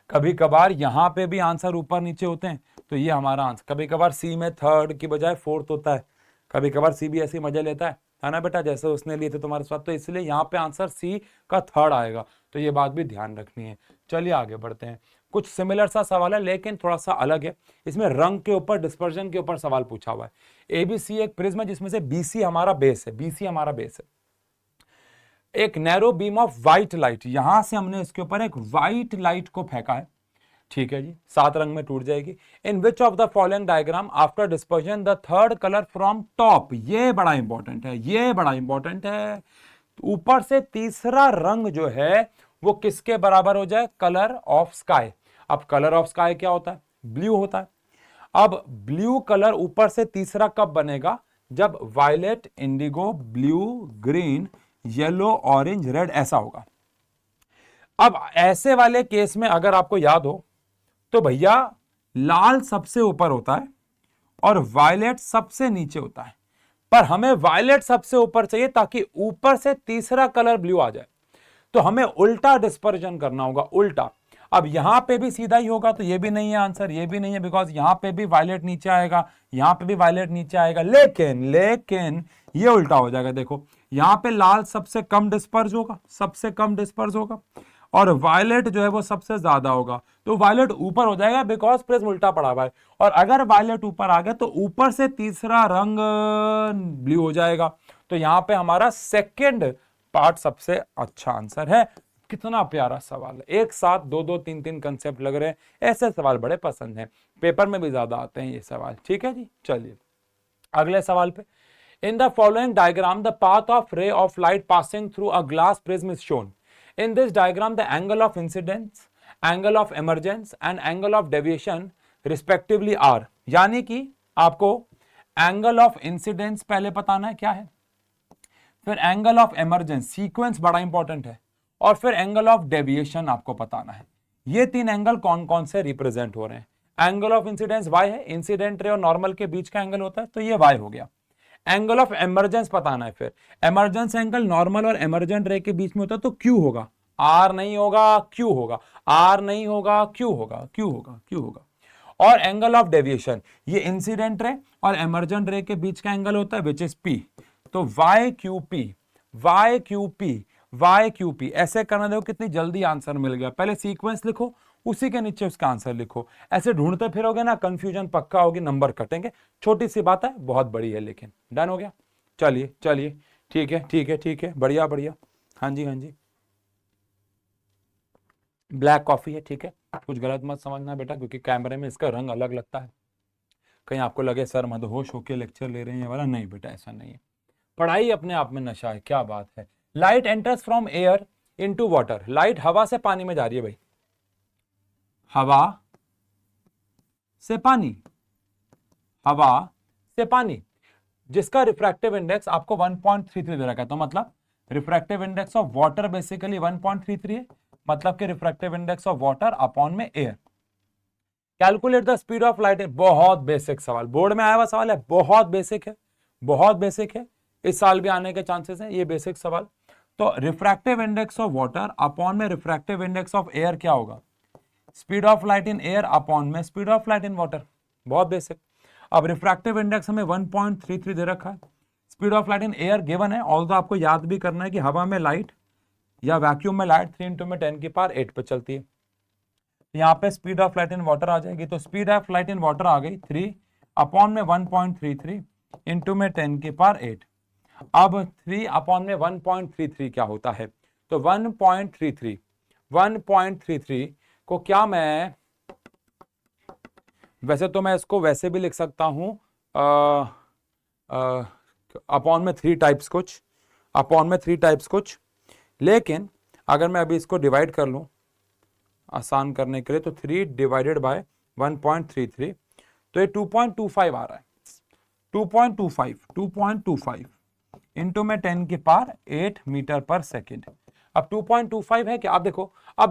कभी कभार यहाँ पे भी आंसर ऊपर नीचे होते हैं, तो ये हमारा आंसर, कभी कभार सी में थर्ड की बजाय फोर्थ होता है, कभी कभार सी भी ऐसी मजा लेता है ना बेटा, जैसे उसने लिए थे तुम्हारे साथ, तो इसलिए यहाँ पे आंसर सी का थर्ड आएगा। तो ये बात भी ध्यान रखनी है। चलिए आगे बढ़ते हैं। कुछ सिमिलर सा सवाल है लेकिन थोड़ा सा अलग है। इसमें रंग के ऊपर, डिस्पर्जन के ऊपर सवाल पूछा हुआ है। एबीसी एक प्रिज्म है जिसमें से बीसी हमारा बेस है, बीसी हमारा बेस है। एक narrow beam of white light, यहां से हमने इसके ऊपर एक व्हाइट लाइट को फेंका है, ठीक है जी, 7 रंग में टूट जाएगी। In which of the following diagram after dispersion the third colour from top, ये बड़ा इंपॉर्टेंट है, ये बड़ा इंपॉर्टेंट है। ऊपर से तीसरा रंग जो है वो किसके बराबर हो जाए, कलर ऑफ स्काई। अब कलर ऑफ स्काई क्या होता है, ब्लू होता है। अब ब्लू कलर ऊपर से तीसरा कब बनेगा, जब violet, indigo, blue, green, yellow, orange, red ऐसा होगा। अब ऐसे वाले केस में अगर आपको याद हो तो भैया लाल सबसे ऊपर होता है और वायलेट सबसे नीचे होता है, पर हमें वायलेट सबसे ऊपर चाहिए ताकि ऊपर से तीसरा कलर ब्लू आ जाए। तो हमें उल्टा डिस्पर्जन करना होगा, उल्टा। अब यहां पे भी सीधा ही होगा तो ये भी नहीं है आंसर, ये भी नहीं है, बिकॉज यहां पे भी वायलेट नीचे आएगा, यहां पे भी वायलेट नीचे आएगा, लेकिन ये उल्टा हो जाएगा। देखो यहां पे लाल सबसे कम डिस्पर्ज होगा, सबसे कम डिस्पर्ज होगा, और वायलेट जो है वो सबसे ज्यादा होगा, तो वायलेट ऊपर हो जाएगा बिकॉज प्रिज्म उल्टा पड़ा हुआ है। और अगर वायलेट ऊपर आ गया तो ऊपर से तीसरा रंग ब्लू हो जाएगा। तो यहां पे हमारा सेकंड पार्ट सबसे अच्छा आंसर है। कितना प्यारा सवाल है, एक साथ दो दो तीन तीन कंसेप्ट लग रहे हैं, ऐसे सवाल बड़े पसंद हैं, पेपर में भी ज्यादा आते हैं ये सवाल। ठीक है जी, चलिए अगले सवाल पे। In the following diagram the path of ray of light passing through a glass prism is shown. In this diagram, the angle of incidence, angle of emergence and angle of deviation respectively are, यानी कि आपको angle of incidence पहले बताना है क्या है, फिर angle of emergence, sequence बड़ा इंपॉर्टेंट है, और फिर angle of deviation आपको बताना है। ये 3 एंगल कौन कौन से रिप्रेजेंट हो रहे हैं। एंगल ऑफ इंसिडेंस y है, इंसिडेंट रे और नॉर्मल के बीच का एंगल होता है, तो ये y हो गया। एंगल ऑफ एमरजेंस बताना है, फिर एमरजेंस एंगल नॉर्मल और एमरजेंट रे के बीच में होता है, तो Q होगा, R नहीं होगा, Q होगा, R नहीं होगा, Q होगा, Q होगा, Q होगा। और एंगल ऑफ डेविएशन, ये इंसिडेंट रे और एमरजेंट रे के बीच का एंगल होता है विच इज P, तो YQP, YQP, YQP ऐसे करना। देखो कितनी जल्दी आंसर मिल गया, पहले सीक्वेंस लिखो, उसी के नीचे उसका आंसर लिखो, ऐसे ढूंढते फिरोगे ना कंफ्यूजन पक्का होगी, नंबर कटेंगे। छोटी सी बात है, बहुत बड़ी है, लेकिन डन हो गया। चलिए चलिए, ठीक है ठीक है ठीक है, बढ़िया बढ़िया। हाँ जी हाँ जी, ब्लैक कॉफी है, ठीक है, कुछ गलत मत समझना बेटा, क्योंकि कैमरे में इसका रंग अलग लगता है, कहीं आपको लगे सर मदहोश होके लेक्चर ले रहे हैं वाला, नहीं बेटा ऐसा नहीं है। पढ़ाई अपने आप में नशा है, क्या बात है। Light enters from air into water, light हवा से पानी में जा रही है भाई, हवा से पानी, हवा से पानी, जिसका रिफ्रैक्टिव इंडेक्स आपको 1.33 दे रखा है। तो मतलब refractive index of water basically 1.33 है, मतलब कि refractive index of water upon में air. Calculate the speed of light, बहुत बेसिक सवाल, बोर्ड में आया हुआ सवाल है, बहुत बेसिक है, बहुत बेसिक है, इस साल भी आने के चांसेस हैं ये बेसिक सवाल। तो refractive index of water upon में रिफ्रैक्टिव इंडेक्स ऑफ एयर क्या होगा, speed of light in air upon में speed of light in water, बहुत बेसिक। अब रिफ्रैक्टिव इंडेक्स हमें 1.33 दे रखा है, speed of light in air given है, ऑल्सो आपको याद भी करना है कि हवा में लाइट या वैक्यूम में लाइट 3 × 10⁸ पे चलती है। यहाँ पे speed of light in water आ जाएगी, तो speed of light in water आ गई 3 अपॉन में 1.33 इंटू में 10⁸। अब 3 अपॉन में 1.33 क्या होता है, तो 1.33 को क्या मैं वैसे तो मैं इसको वैसे भी लिख सकता हूं अपॉन में 3 टाइप्स कुछ, अपॉन में 3 टाइप्स कुछ, लेकिन अगर मैं अभी इसको डिवाइड कर लूं आसान करने के लिए तो 3 डिवाइडेड बाय 1.33, तो ये 2.25 आ रहा है। 2.25 इंटू में 10 की पावर 8 मीटर पर सेकेंड। अब 2.25 है क्या? अब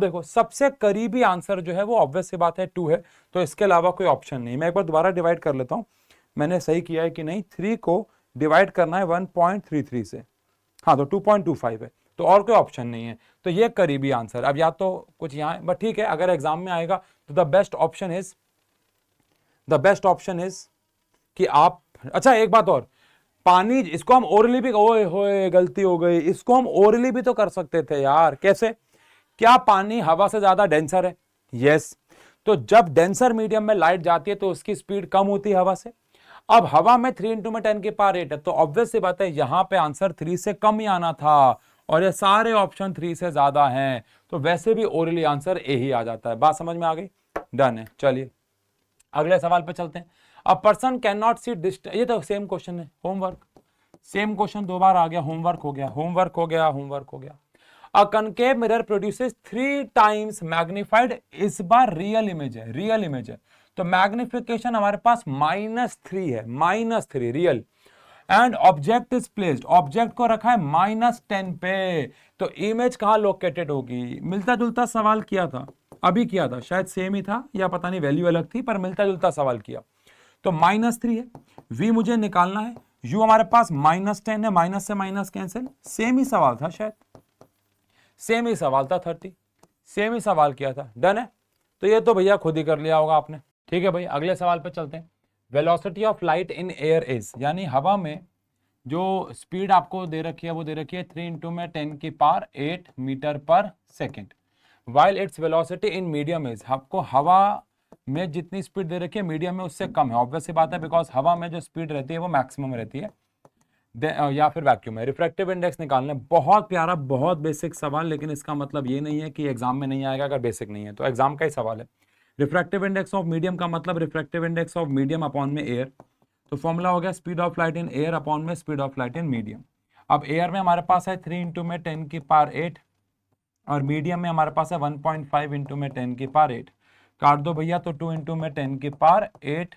देखो सबसे करीबी आंसर जो है वो ऑब्वियस सी बात है 2 है, तो इसके अलावा कोई ऑप्शन नहीं। मैं एक बार दोबारा डिवाइड कर लेता हूं, मैंने सही किया है कि नहीं। 3 को डिवाइड करना है 1.33 से, हाँ तो 2.25 है, तो और कोई ऑप्शन नहीं है, तो ये करीबी आंसर। अब या तो कुछ यहाँ, बट ठीक है, अगर एग्जाम में आएगा तो द बेस्ट ऑप्शन इज कि आप, अच्छा एक बात और, पानी इसको हम ओरली भी, ओए होए गलती हो गई, इसको हम ओरली भी तो कर सकते थे यार। कैसे? क्या पानी हवा से ज्यादा डेंसर है? यस। तो जब डेंसर मीडियम में लाइट जाती है तो उसकी स्पीड कम होती है हवा से। अब हवा में 3 इंटू में 10 की पावर 8 है, तो ऑब्वियस सी बात है यहां पे आंसर 3 से कम ही आना था, और ये सारे ऑप्शन 3 से ज्यादा हैं, तो वैसे भी ओरली आंसर ए ही आ जाता है। बात समझ में आ गई? डन है। चलिए अगले सवाल पे चलते हैं। A person can not see distance, ये तो सेम क्वेश्चन है, होमवर्क, सेम क्वेश्चन 2 बार आ गया, होमवर्क हो गया, होमवर्क हो गया, होमवर्क हो गया। A concave mirror produces 3 times magnified, इस बार रियल इमेज है, रियल इमेज है, तो मैग्निफिकेशन हमारे पास -3 है, -3 real, and object is placed, object को रखा है -10 पे, तो इमेज कहां लोकेटेड होगी? मिलता जुलता सवाल किया था, अभी किया था, शायद सेम ही था या पता नहीं वैल्यू अलग थी, पर मिलता जुलता सवाल किया। तो -3 है, v मुझे निकालना है, u हमारे पास -10 है, माइनस से माइनस कैंसिल, सेम ही सवाल था, शायद सेम ही सवाल था, 30 सेम ही सवाल किया था। डन है, तो ये तो भैया खुद ही कर लिया होगा आपने। ठीक है भाई, अगले सवाल पे चलते हैं। Velocity of light in air is, यानी हवा में जो स्पीड आपको दे रखी है वो दे रखी है 3 इंटू में 10 की पावर 8 मीटर पर second, while its velocity in medium is, आपको हवा में जितनी स्पीड दे रखी है मीडियम में उससे कम है, ऑब्वियस सी बात है, बिकॉज हवा में जो स्पीड रहती है वो मैक्सिमम रहती है, या फिर वैक्यूम है। रिफ्रैक्टिव इंडेक्स निकालना है, बहुत प्यारा, बहुत बेसिक सवाल, लेकिन इसका मतलब ये नहीं है कि एग्जाम में नहीं आएगा अगर बेसिक नहीं है, तो एग्जाम का ही सवाल है। रिफ्रैक्टिव इंडेक्स ऑफ मीडियम का मतलब refractive index of medium upon में एयर, तो फॉर्मूला हो गया speed of light in air upon में speed of light in medium. अब एयर में हमारे पास है 3 इंटू में 10 की पावर 8, और मीडियम में हमारे पास है 1.5 इंटू में 10 की पावर 8, काट दो भैया, तो 2 इंटू में 10 की पावर 8,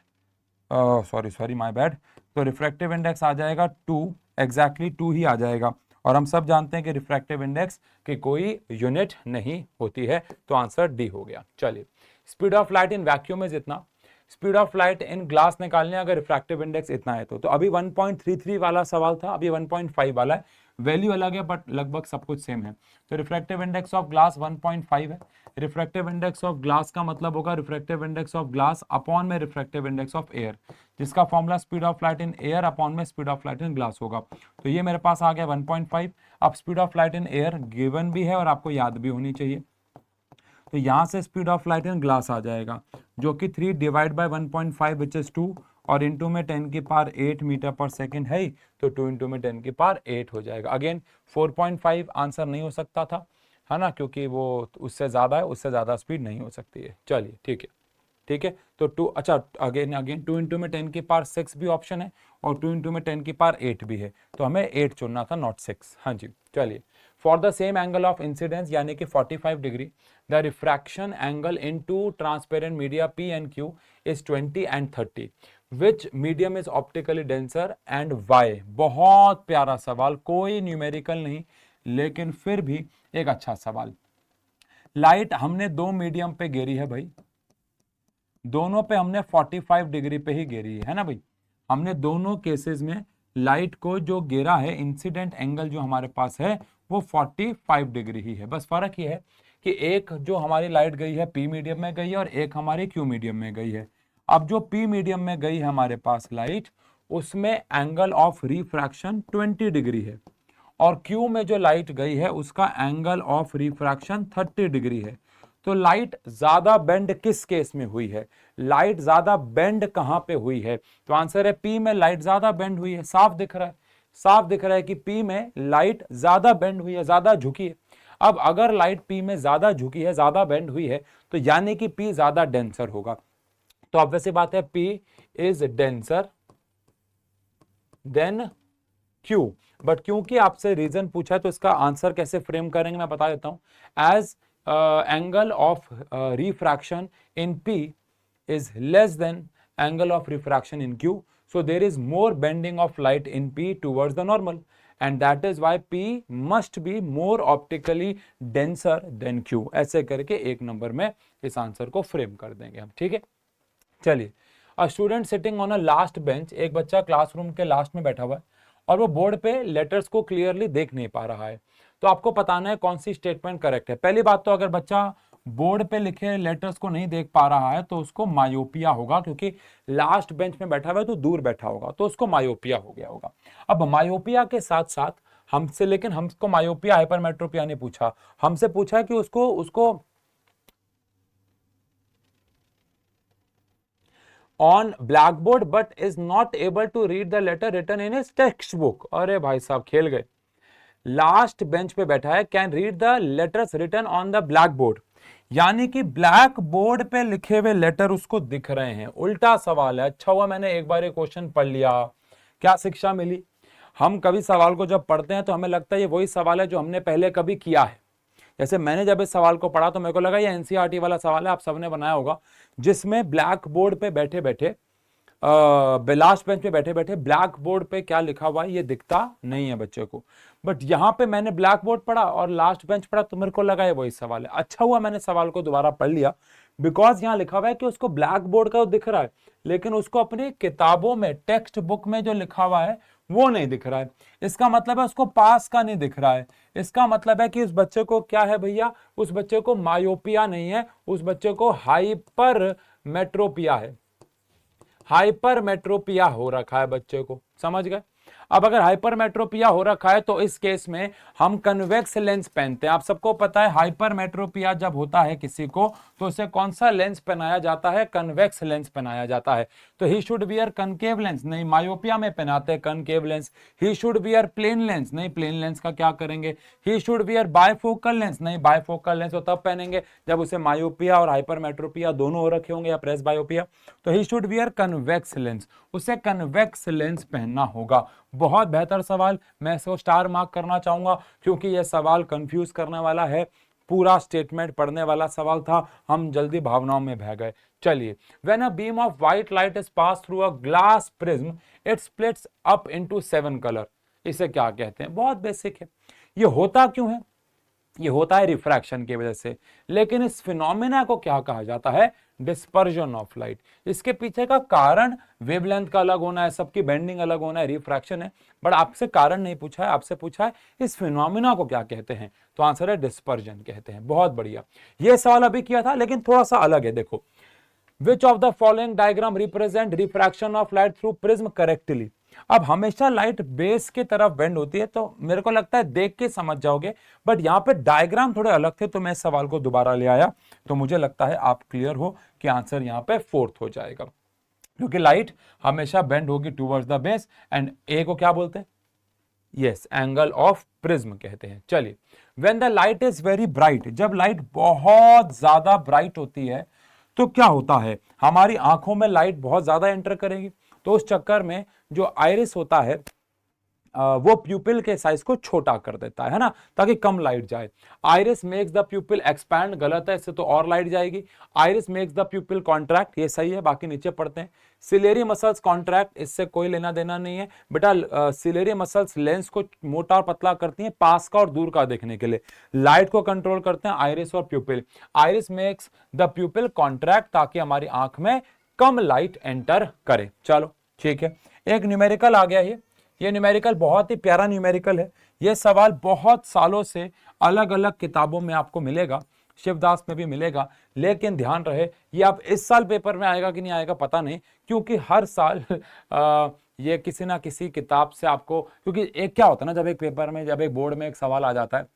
सॉरी माय बैड, तो रिफ्रैक्टिव इंडेक्स आ जाएगा 2, एग्जैक्टली 2 ही आ जाएगा, और हम सब जानते हैं कि रिफ्रैक्टिव इंडेक्स की कोई यूनिट नहीं होती है, तो आंसर डी हो गया। चलिए, speed of light in vacuum में जितना, speed of light in glass निकालने अगर रिफ्रैक्टिव इंडेक्स इतना है तो अभी 1.33 वाला सवाल था, अभी 1.5 वाला है, वैल्यू अलग है बट लगभग सब कुछ सेम है। तो रिफ्रैक्टिव इंडेक्स ऑफ ग्लास 1.5 है, रिफ्रैक्टिव इंडेक्स ऑफ ग्लास का मतलब होगा refractive index of glass upon में रिफ्रैक्टिव इंडेक्स ऑफ एयर, जिसका formula speed of light in air upon में speed of light in glass होगा। तो ये मेरे पास आ गया 1.5। अब speed of light in air given भी है और आपको याद भी होनी चाहिए, तो यहां से speed of light in glass आ जाएगा जो कि 3 डिवाइड बाय 1.5 विच इज 2, और इंटू में 10 की पावर 8 मीटर पर सेकेंड है, तो 2 इंटू में 10 की पावर 8 हो जाएगा। अगेन 4.5 आंसर नहीं हो सकता था, है ना, क्योंकि वो उससे ज़्यादा है, उससे ज़्यादा स्पीड नहीं हो सकती है। चलिए ठीक है, ठीक है, तो 2, अच्छा अगेन 2 इंटू में 10 की पावर 6 भी ऑप्शन है, और 2 इंटू में 10 की पावर 8 भी है, तो हमें 8 चुनना था, नॉट 6। हाँ जी, चलिए, for the same angle of incidence यानी कि 45 degree, the refraction angle in two transparent media P and Q is 20 and 30, which medium is optically denser and Y. बहुत प्यारा सवाल, कोई न्यूमेरिकल नहीं, लेकिन फिर भी एक अच्छा सवाल। लाइट हमने 2 मीडियम पे घेरी है भाई, दोनों पे हमने 45 डिग्री पे ही घेरी है ना भाई, हमने दोनों केसेस में लाइट को जो घेरा है, इंसिडेंट एंगल जो हमारे पास है वो 45 डिग्री ही है। बस फर्क ये है कि एक जो हमारी लाइट गई है P मीडियम में गई है और एक हमारी Q मीडियम में गई है। अब जो P मीडियम में गई है हमारे पास लाइट, उसमें एंगल ऑफ रिफ्रैक्शन 20 डिग्री है, और Q में जो लाइट गई है उसका एंगल ऑफ रिफ्रैक्शन 30 डिग्री है। तो लाइट ज्यादा बेंड किस केस में हुई है, लाइट ज्यादा बेंड कहां पे हुई है? तो आंसर है P में लाइट ज्यादा बेंड हुई है, साफ दिख रहा है, साफ दिख रहा है कि P में लाइट ज्यादा बेंड हुई है, ज्यादा झुकी है। अब अगर लाइट P में ज्यादा झुकी है, ज्यादा बेंड हुई है, तो यानी कि P ज्यादा डेंसर होगा। तो ऑब्वियस सी बात है P is denser then Q। But क्योंकि आपसे रीजन पूछा है तो इसका आंसर कैसे फ्रेम करेंगे मैं बता देता हूं। As angle of refraction in P is less than angle of refraction in Q, so there is more bending of light in P towards the normal, and that is why P must be more optically denser than Q। ऐसे करके एक number में इस answer को frame कर देंगे हम, ठीक है। चलिए, a student sitting on a last bench, एक बच्चा क्लासरूम के लास्ट में बैठा हुआ है और वो बोर्ड पे लेटर्स को क्लियरली देख नहीं पा रहा है। तो आपको बताना है कौन सी स्टेटमेंट करेक्ट है। पहली बात तो अगर बच्चा बोर्ड पे लिखे लेटर्स को नहीं देख पा रहा है तो उसको मायोपिया होगा, क्योंकि लास्ट बेंच में बैठा हुआ है तो दूर बैठा होगा, तो उसको मायोपिया हो गया होगा। अब मायोपिया के साथ साथ हमसे, लेकिन हमको मायोपिया हाइपरमेट्रोपिया नहीं पूछा, हमसे पूछा कि उसको on blackboard but is not able to read the letter written in his textbook। अरे भाई साहब खेल गए। लास्ट बेंच पे बैठा है, can read the letters written on the black board, यानी कि ब्लैक बोर्ड पे लिखे हुए लेटर उसको दिख रहे हैं। उल्टा सवाल है। अच्छा हुआ मैंने एक बार ये क्वेश्चन पढ़ लिया। क्या शिक्षा मिली? हम कभी सवाल को जब पढ़ते हैं तो हमें लगता है ये वही सवाल है जो हमने पहले कभी किया है। जैसे मैंने जब इस सवाल को पढ़ा तो मेरे को लगा ये एनसीईआरटी वाला सवाल है, आप सबने बनाया होगा, जिसमें ब्लैक बोर्ड पे बैठे बैठे लास्ट बेंच पे बैठे बैठे ब्लैक बोर्ड पे क्या लिखा हुआ है ये दिखता नहीं है बच्चे को। बट यहाँ पे मैंने ब्लैक बोर्ड पढ़ा और लास्ट बेंच पढ़ा तो मेरे को लगा ये वही सवाल है। अच्छा हुआ मैंने सवाल को दोबारा पढ़ लिया, बिकॉज यहाँ लिखा हुआ है कि उसको ब्लैक बोर्ड का दिख रहा है, लेकिन उसको अपनी किताबों में, टेक्स्ट बुक में जो लिखा हुआ है वो नहीं दिख रहा है। इसका मतलब है उसको पास का नहीं दिख रहा है। इसका मतलब है कि उस बच्चे को क्या है भैया, उस बच्चे को मायोपिया नहीं है, उस बच्चे को हाइपर मेट्रोपिया है। हाइपरमेट्रोपिया हो रखा है बच्चे को, समझ गए। अब अगर हाइपरमेट्रोपिया हो रखा है तो इस केस में हम कन्वेक्स लेंस पहनते हैं। आप सबको पता है हाइपरमेट्रोपिया जब होता है किसी को तो उसे कौन सा लेंस पहनाया जाता है? कन्वेक्स लेंस पहनाया जाता है। तो he should wear concave lens, नहीं मायोपिया में पहनाते हैं concave lens. He should wear plane lens, नहीं प्लेन लेंस का क्या करेंगे। He should wear bifocal lens, नहीं बायफोकल लेंस तो तब पहनेंगे जब उसे मायोपिया और हाइपरमेट्रोपिया दोनों हो रखे होंगे, या प्रेस बायोपिया। तो he should wear convex lens, उसे कन्वेक्स लेंस पहनना होगा। बहुत बेहतर सवाल, मैं इसको स्टार मार्क करना चाहूंगा क्योंकि यह सवाल कंफ्यूज करने वाला है। पूरा स्टेटमेंट पढ़ने वाला सवाल था, हम जल्दी भावनाओं में बह गए। चलिए, when a beam of white light is pass through a glass prism it splits up into 7 colour, इसे क्या कहते हैं? बहुत बेसिक है। ये होता क्यों है? ये होता है रिफ्रैक्शन की वजह से। लेकिन इस फिनोमेना को क्या कहा जाता है? Dispersion of light. इसके पीछे का कारण वेवलेंथ का अलग होना है, सबकी बेंडिंग अलग होना है, रिफ्रैक्शन है। बट आपसे कारण नहीं पूछा है, आपसे पूछा है इस फिनोमेना को क्या कहते हैं, तो आंसर है डिस्पर्जन कहते हैं। बहुत बढ़िया। ये सवाल अभी किया था लेकिन थोड़ा सा अलग है। देखो, विच of the following diagram represent refraction of light through prism correctly. अब हमेशा लाइट बेस की तरफ बेंड होती है, तो मेरे को लगता है देख के समझ जाओगे, बट यहां पे डायग्राम थोड़े अलग थे तो मैं इस सवाल को दोबारा ले आया। तो मुझे लगता है आप क्लियर हो कि आंसर यहां पे 4th हो जाएगा, क्योंकि लाइट हमेशा बेंड होगी टूवर्ड्स द बेस। एंड ए को क्या बोलते हैं? यस, एंगल ऑफ प्रिज्म कहते हैं। चलिए, when the light is very bright, जब लाइट बहुत ज्यादा ब्राइट होती है तो क्या होता है? हमारी आंखों में लाइट बहुत ज्यादा एंटर करेगी, तो उस चक्कर में जो आइरिस होता है वो प्यूपिल के साइज को छोटा कर देता है ना, ताकि कम लाइट जाए। आइरिस मेक्स द प्यूपिल एक्सपैंड, गलत है, इससे तो और लाइट जाएगी। आइरिस मेक्स द प्यूपिल कॉन्ट्रैक्ट, ये सही है, बाकी नीचे पढ़ते हैं। सिलेरी मसल्स कॉन्ट्रैक्ट, इससे कोई लेना देना नहीं है बेटा। सिलेरी मसल्स लेंस को मोटा और पतला करती हैं पास का और दूर का देखने के लिए। लाइट को कंट्रोल करते हैं आइरिस और प्यूपिल। आइरिस मेक्स द प्यूपिल कॉन्ट्रैक्ट, ताकि हमारी आंख में कम लाइट एंटर करे। चलो ठीक है, एक न्यूमेरिकल आ गया। ये न्यूमेरिकल बहुत ही प्यारा न्यूमेरिकल है। ये सवाल बहुत सालों से अलग अलग किताबों में आपको मिलेगा, शिवदास में भी मिलेगा, लेकिन ध्यान रहे ये अब इस साल पेपर में आएगा कि नहीं आएगा पता नहीं, क्योंकि हर साल ये किसी ना किसी किताब से आपको, क्योंकि एक क्या होता है ना, जब एक पेपर में, जब एक बोर्ड में एक सवाल आ जाता है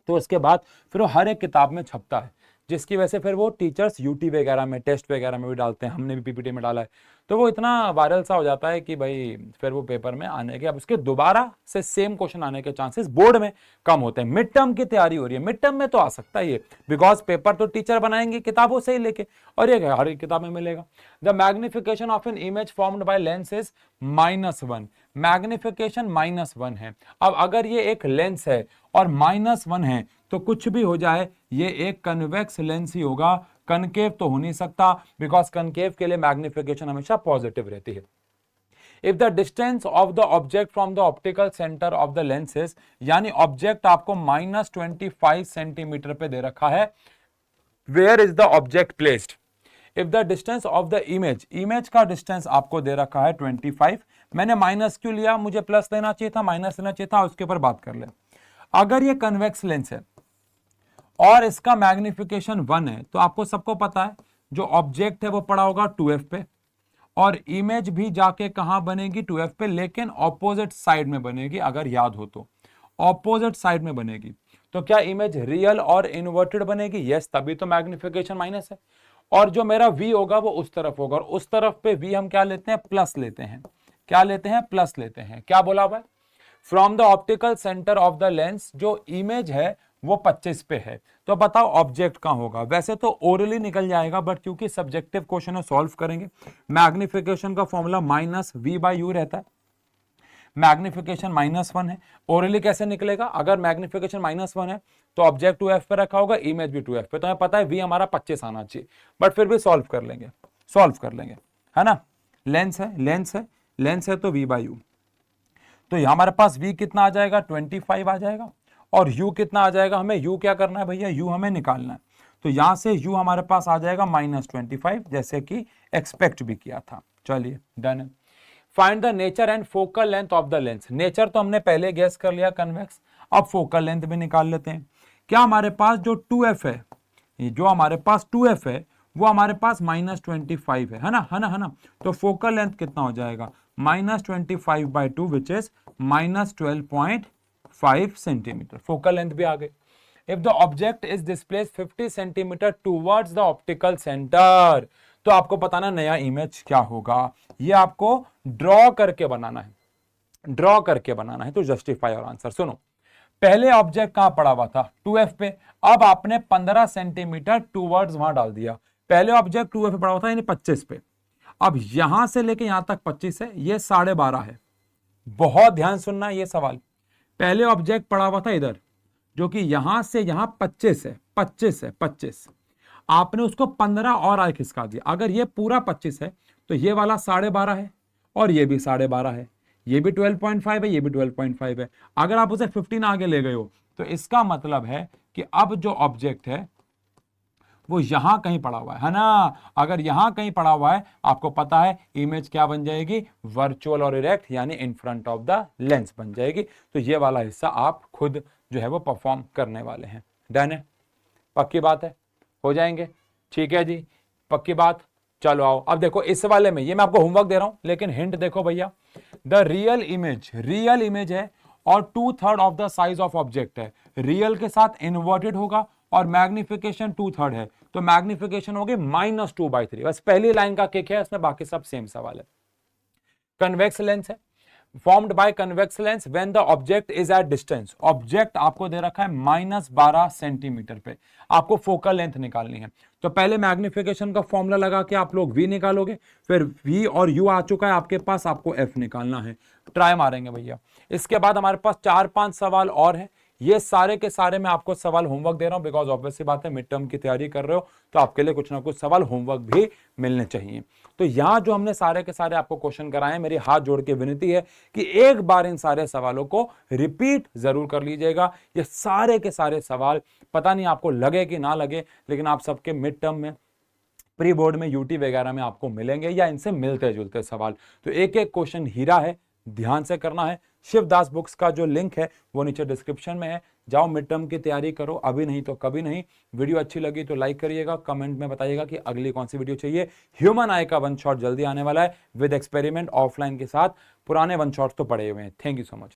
तो उसके बाद फिर वो हर एक किताब में छपता है। जिसकी वजह से फिर वो टीचर्स यूटी वगैरह में, टेस्ट वगैरह में भी डालते हैं, हमने भी पीपीटी में डाला है, तो वो इतना वायरल सा हो जाता है कि भाई फिर वो पेपर में आने के, अब उसके दोबारा से सेम क्वेश्चन आने के चांसेस बोर्ड में कम होते हैं। मिड टर्म की तैयारी हो रही है, मिड टर्म में तो आ सकता है ये, बिकॉज पेपर तो टीचर बनाएंगे किताबों से ही लेके, और ये हर एक किताब में मिलेगा। The magnification of an image formed by lens is -1, magnification -1 है। अब अगर ये एक लेंस है और -1 है तो कुछ भी हो जाए ये एक कन्वेक्स लेंस ही होगा, कनकेव तो हो नहीं सकता, बिकॉज कनकेव के लिए मैग्निफिकेशन हमेशा पॉजिटिव रहती है। If the distance of the object from the optical center of the lens is, यानी ऑब्जेक्ट आपको -25 सेंटीमीटर पे दे रखा है, where is the object placed? If the distance of the image का डिस्टेंस आपको दे रखा है 25, मैंने माइनस क्यों लिया, मुझे प्लस लेना चाहिए था, माइनस लेना चाहिए था, उसके ऊपर बात कर ले। अगर ये कन्वेक्स लेंस है और इसका मैग्निफिकेशन 1 है, तो आपको सबको पता है जो ऑब्जेक्ट है वो पड़ा होगा 2f पे, और इमेज भी जाके कहां बनेगी 2f पे, लेकिन ऑपोजिट साइड में बनेगी, अगर याद हो तो ऑपोजिट साइड में बनेगी। तो क्या इमेज रियल और इन्वर्टेड बनेगी? यस, तभी तो मैग्निफिकेशन माइनस है। और जो मेरा v होगा वो उस तरफ होगा, और उस तरफ पे v हम क्या लेते हैं, प्लस लेते हैं। क्या लेते हैं? प्लस लेते हैं। क्या बोला हुआ है? From the optical centre of the lens, जो इमेज है वो 25 पे है, तो बताओ ऑब्जेक्ट कहां होगा? वैसे तो ओरली निकल जाएगा, बट क्योंकि सब्जेक्टिव क्वेश्चन है सॉल्व करेंगे। मैग्निफिकेशन का फॉर्मूला -v/u रहता है, मैग्निफिकेशन -1 है, ओरली कैसे निकलेगा? अगर मैग्निफिकेशन -1 है तो ऑब्जेक्ट 2f पे रखा होगा, इमेज भी 2f पे, तो हमें पता है v हमारा 25 आना चाहिए, बट फिर भी सॉल्व कर लेंगे, है ना। लेंस है तो v/u, तो हमारे पास v कितना आ जाएगा, 25 आ जाएगा, और u कितना आ जाएगा, हमें u क्या करना है भैया, u हमें निकालना है, तो यहां से u हमारे पास आ जाएगा -25, जैसे कि एक्सपेक्ट भी किया था। चलिए डन है। Find the nature and focal length of the lens. Nature तो हमने पहले गेस कर लिया, कन्वेक्स, अब फोकल लेंथ भी निकाल लेते हैं। क्या हमारे पास जो 2f है, जो हमारे पास 2f है वो हमारे पास -25 है ना, तो फोकल लेंथ कितना हो जाएगा, -25/2 which is -12.5 centimetre. Focal length भी आ गई। If the object is displace 50 centimetre towards the optical centre, तो आपको बताना नया इमेज क्या होगा, ये आपको ड्रॉ करके बनाना है, तो जस्टिफाई और आंसर सुनो। पहले ऑब्जेक्ट कहां पड़ा हुआ था, 2f पे, अब आपने 15 सेंटीमीटर टूवर्ड्स वहां डाल दिया। पहले ऑब्जेक्ट 2f पे पड़ा हुआ था, यानी 25 पे, अब यहां से लेके यहां तक 25 है, ये 12.5 है। बहुत ध्यान सुनना ये सवाल। पहले ऑब्जेक्ट पड़ा हुआ था इधर, जो कि यहां से यहां 25 है, 25, आपने उसको 15 और आगे खिसका दिया। अगर ये पूरा 25 है तो ये वाला 12.5 है, और ये भी 12.5 है, ये भी 12.5 है, ये भी 12.5 है। अगर आप उसे 15 आगे ले गए हो तो इसका मतलब है कि अब जो ऑब्जेक्ट है वो यहां कहीं पड़ा हुआ है ना। अगर यहां कहीं पड़ा हुआ है, आपको पता है इमेज क्या बन जाएगी, वर्चुअल और इरेक्ट, यानी इन फ्रंट ऑफ द लेंस बन जाएगी। तो ये वाला हिस्सा आप खुद जो है वो परफॉर्म करने वाले हैं। डन है, पक्की बात है, हो जाएंगे, ठीक है जी, पक्की बात। चलो आओ, अब देखो इस वाले में, ये मैं आपको होमवर्क दे रहा हूं, लेकिन हिंट देखो भैया, द रियल इमेज है और 2/3 of the size of object है। रियल के साथ इन्वर्टेड होगा और मैग्निफिकेशन 2/3 है, तो मैग्निफिकेशन होगी -2/3। बस पहली लाइन का किक है, इसमें बाकी सब सेम सवाल है। कन्वेक्स लेंस है, formed by convex lens when the object is at distance. Object आपको दे रखा है -12 सेंटीमीटर पे, आपको फोकल लेंथ निकालनी है। तो पहले मैग्निफिकेशन का फॉर्मूला लगा के आप लोग v निकालोगे, फिर v और u आ चुका है आपके पास, आपको f निकालना है। ट्राई मारेंगे भैया। इसके बाद हमारे पास 4-5 सवाल और हैं, ये सारे के सारे मैं आपको सवाल होमवर्क दे रहा हूं, बिकॉज ऑब्वियसली बात है मिड टर्म की तैयारी कर रहे हो तो आपके लिए कुछ ना कुछ सवाल होमवर्क भी मिलने चाहिए। तो यहां जो हमने सारे के सारे आपको क्वेश्चन कराए हैं, मेरी हाथ जोड़ के विनती है कि एक बार इन सारे सवालों को रिपीट जरूर कर लीजिएगा। ये सारे के सारे सवाल, पता नहीं आपको लगे कि ना लगे, लेकिन आप सबके मिड टर्म में, प्री बोर्ड में, यूटी वगैरह में आपको मिलेंगे या इनसे मिलते जुलते सवाल। तो एक एक क्वेश्चन हीरा है, ध्यान से करना है। शिवदास बुक्स का जो लिंक है वो नीचे डिस्क्रिप्शन में है, जाओ मिड टर्म की तैयारी करो, अभी नहीं तो कभी नहीं। वीडियो अच्छी लगी तो लाइक करिएगा, कमेंट में बताइएगा कि अगली कौन सी वीडियो चाहिए। ह्यूमन आई का 1 शॉट जल्दी आने वाला है विद एक्सपेरिमेंट ऑफलाइन के साथ, पुराने 1 शॉट्स तो पड़े हुए हैं। Thank you so much.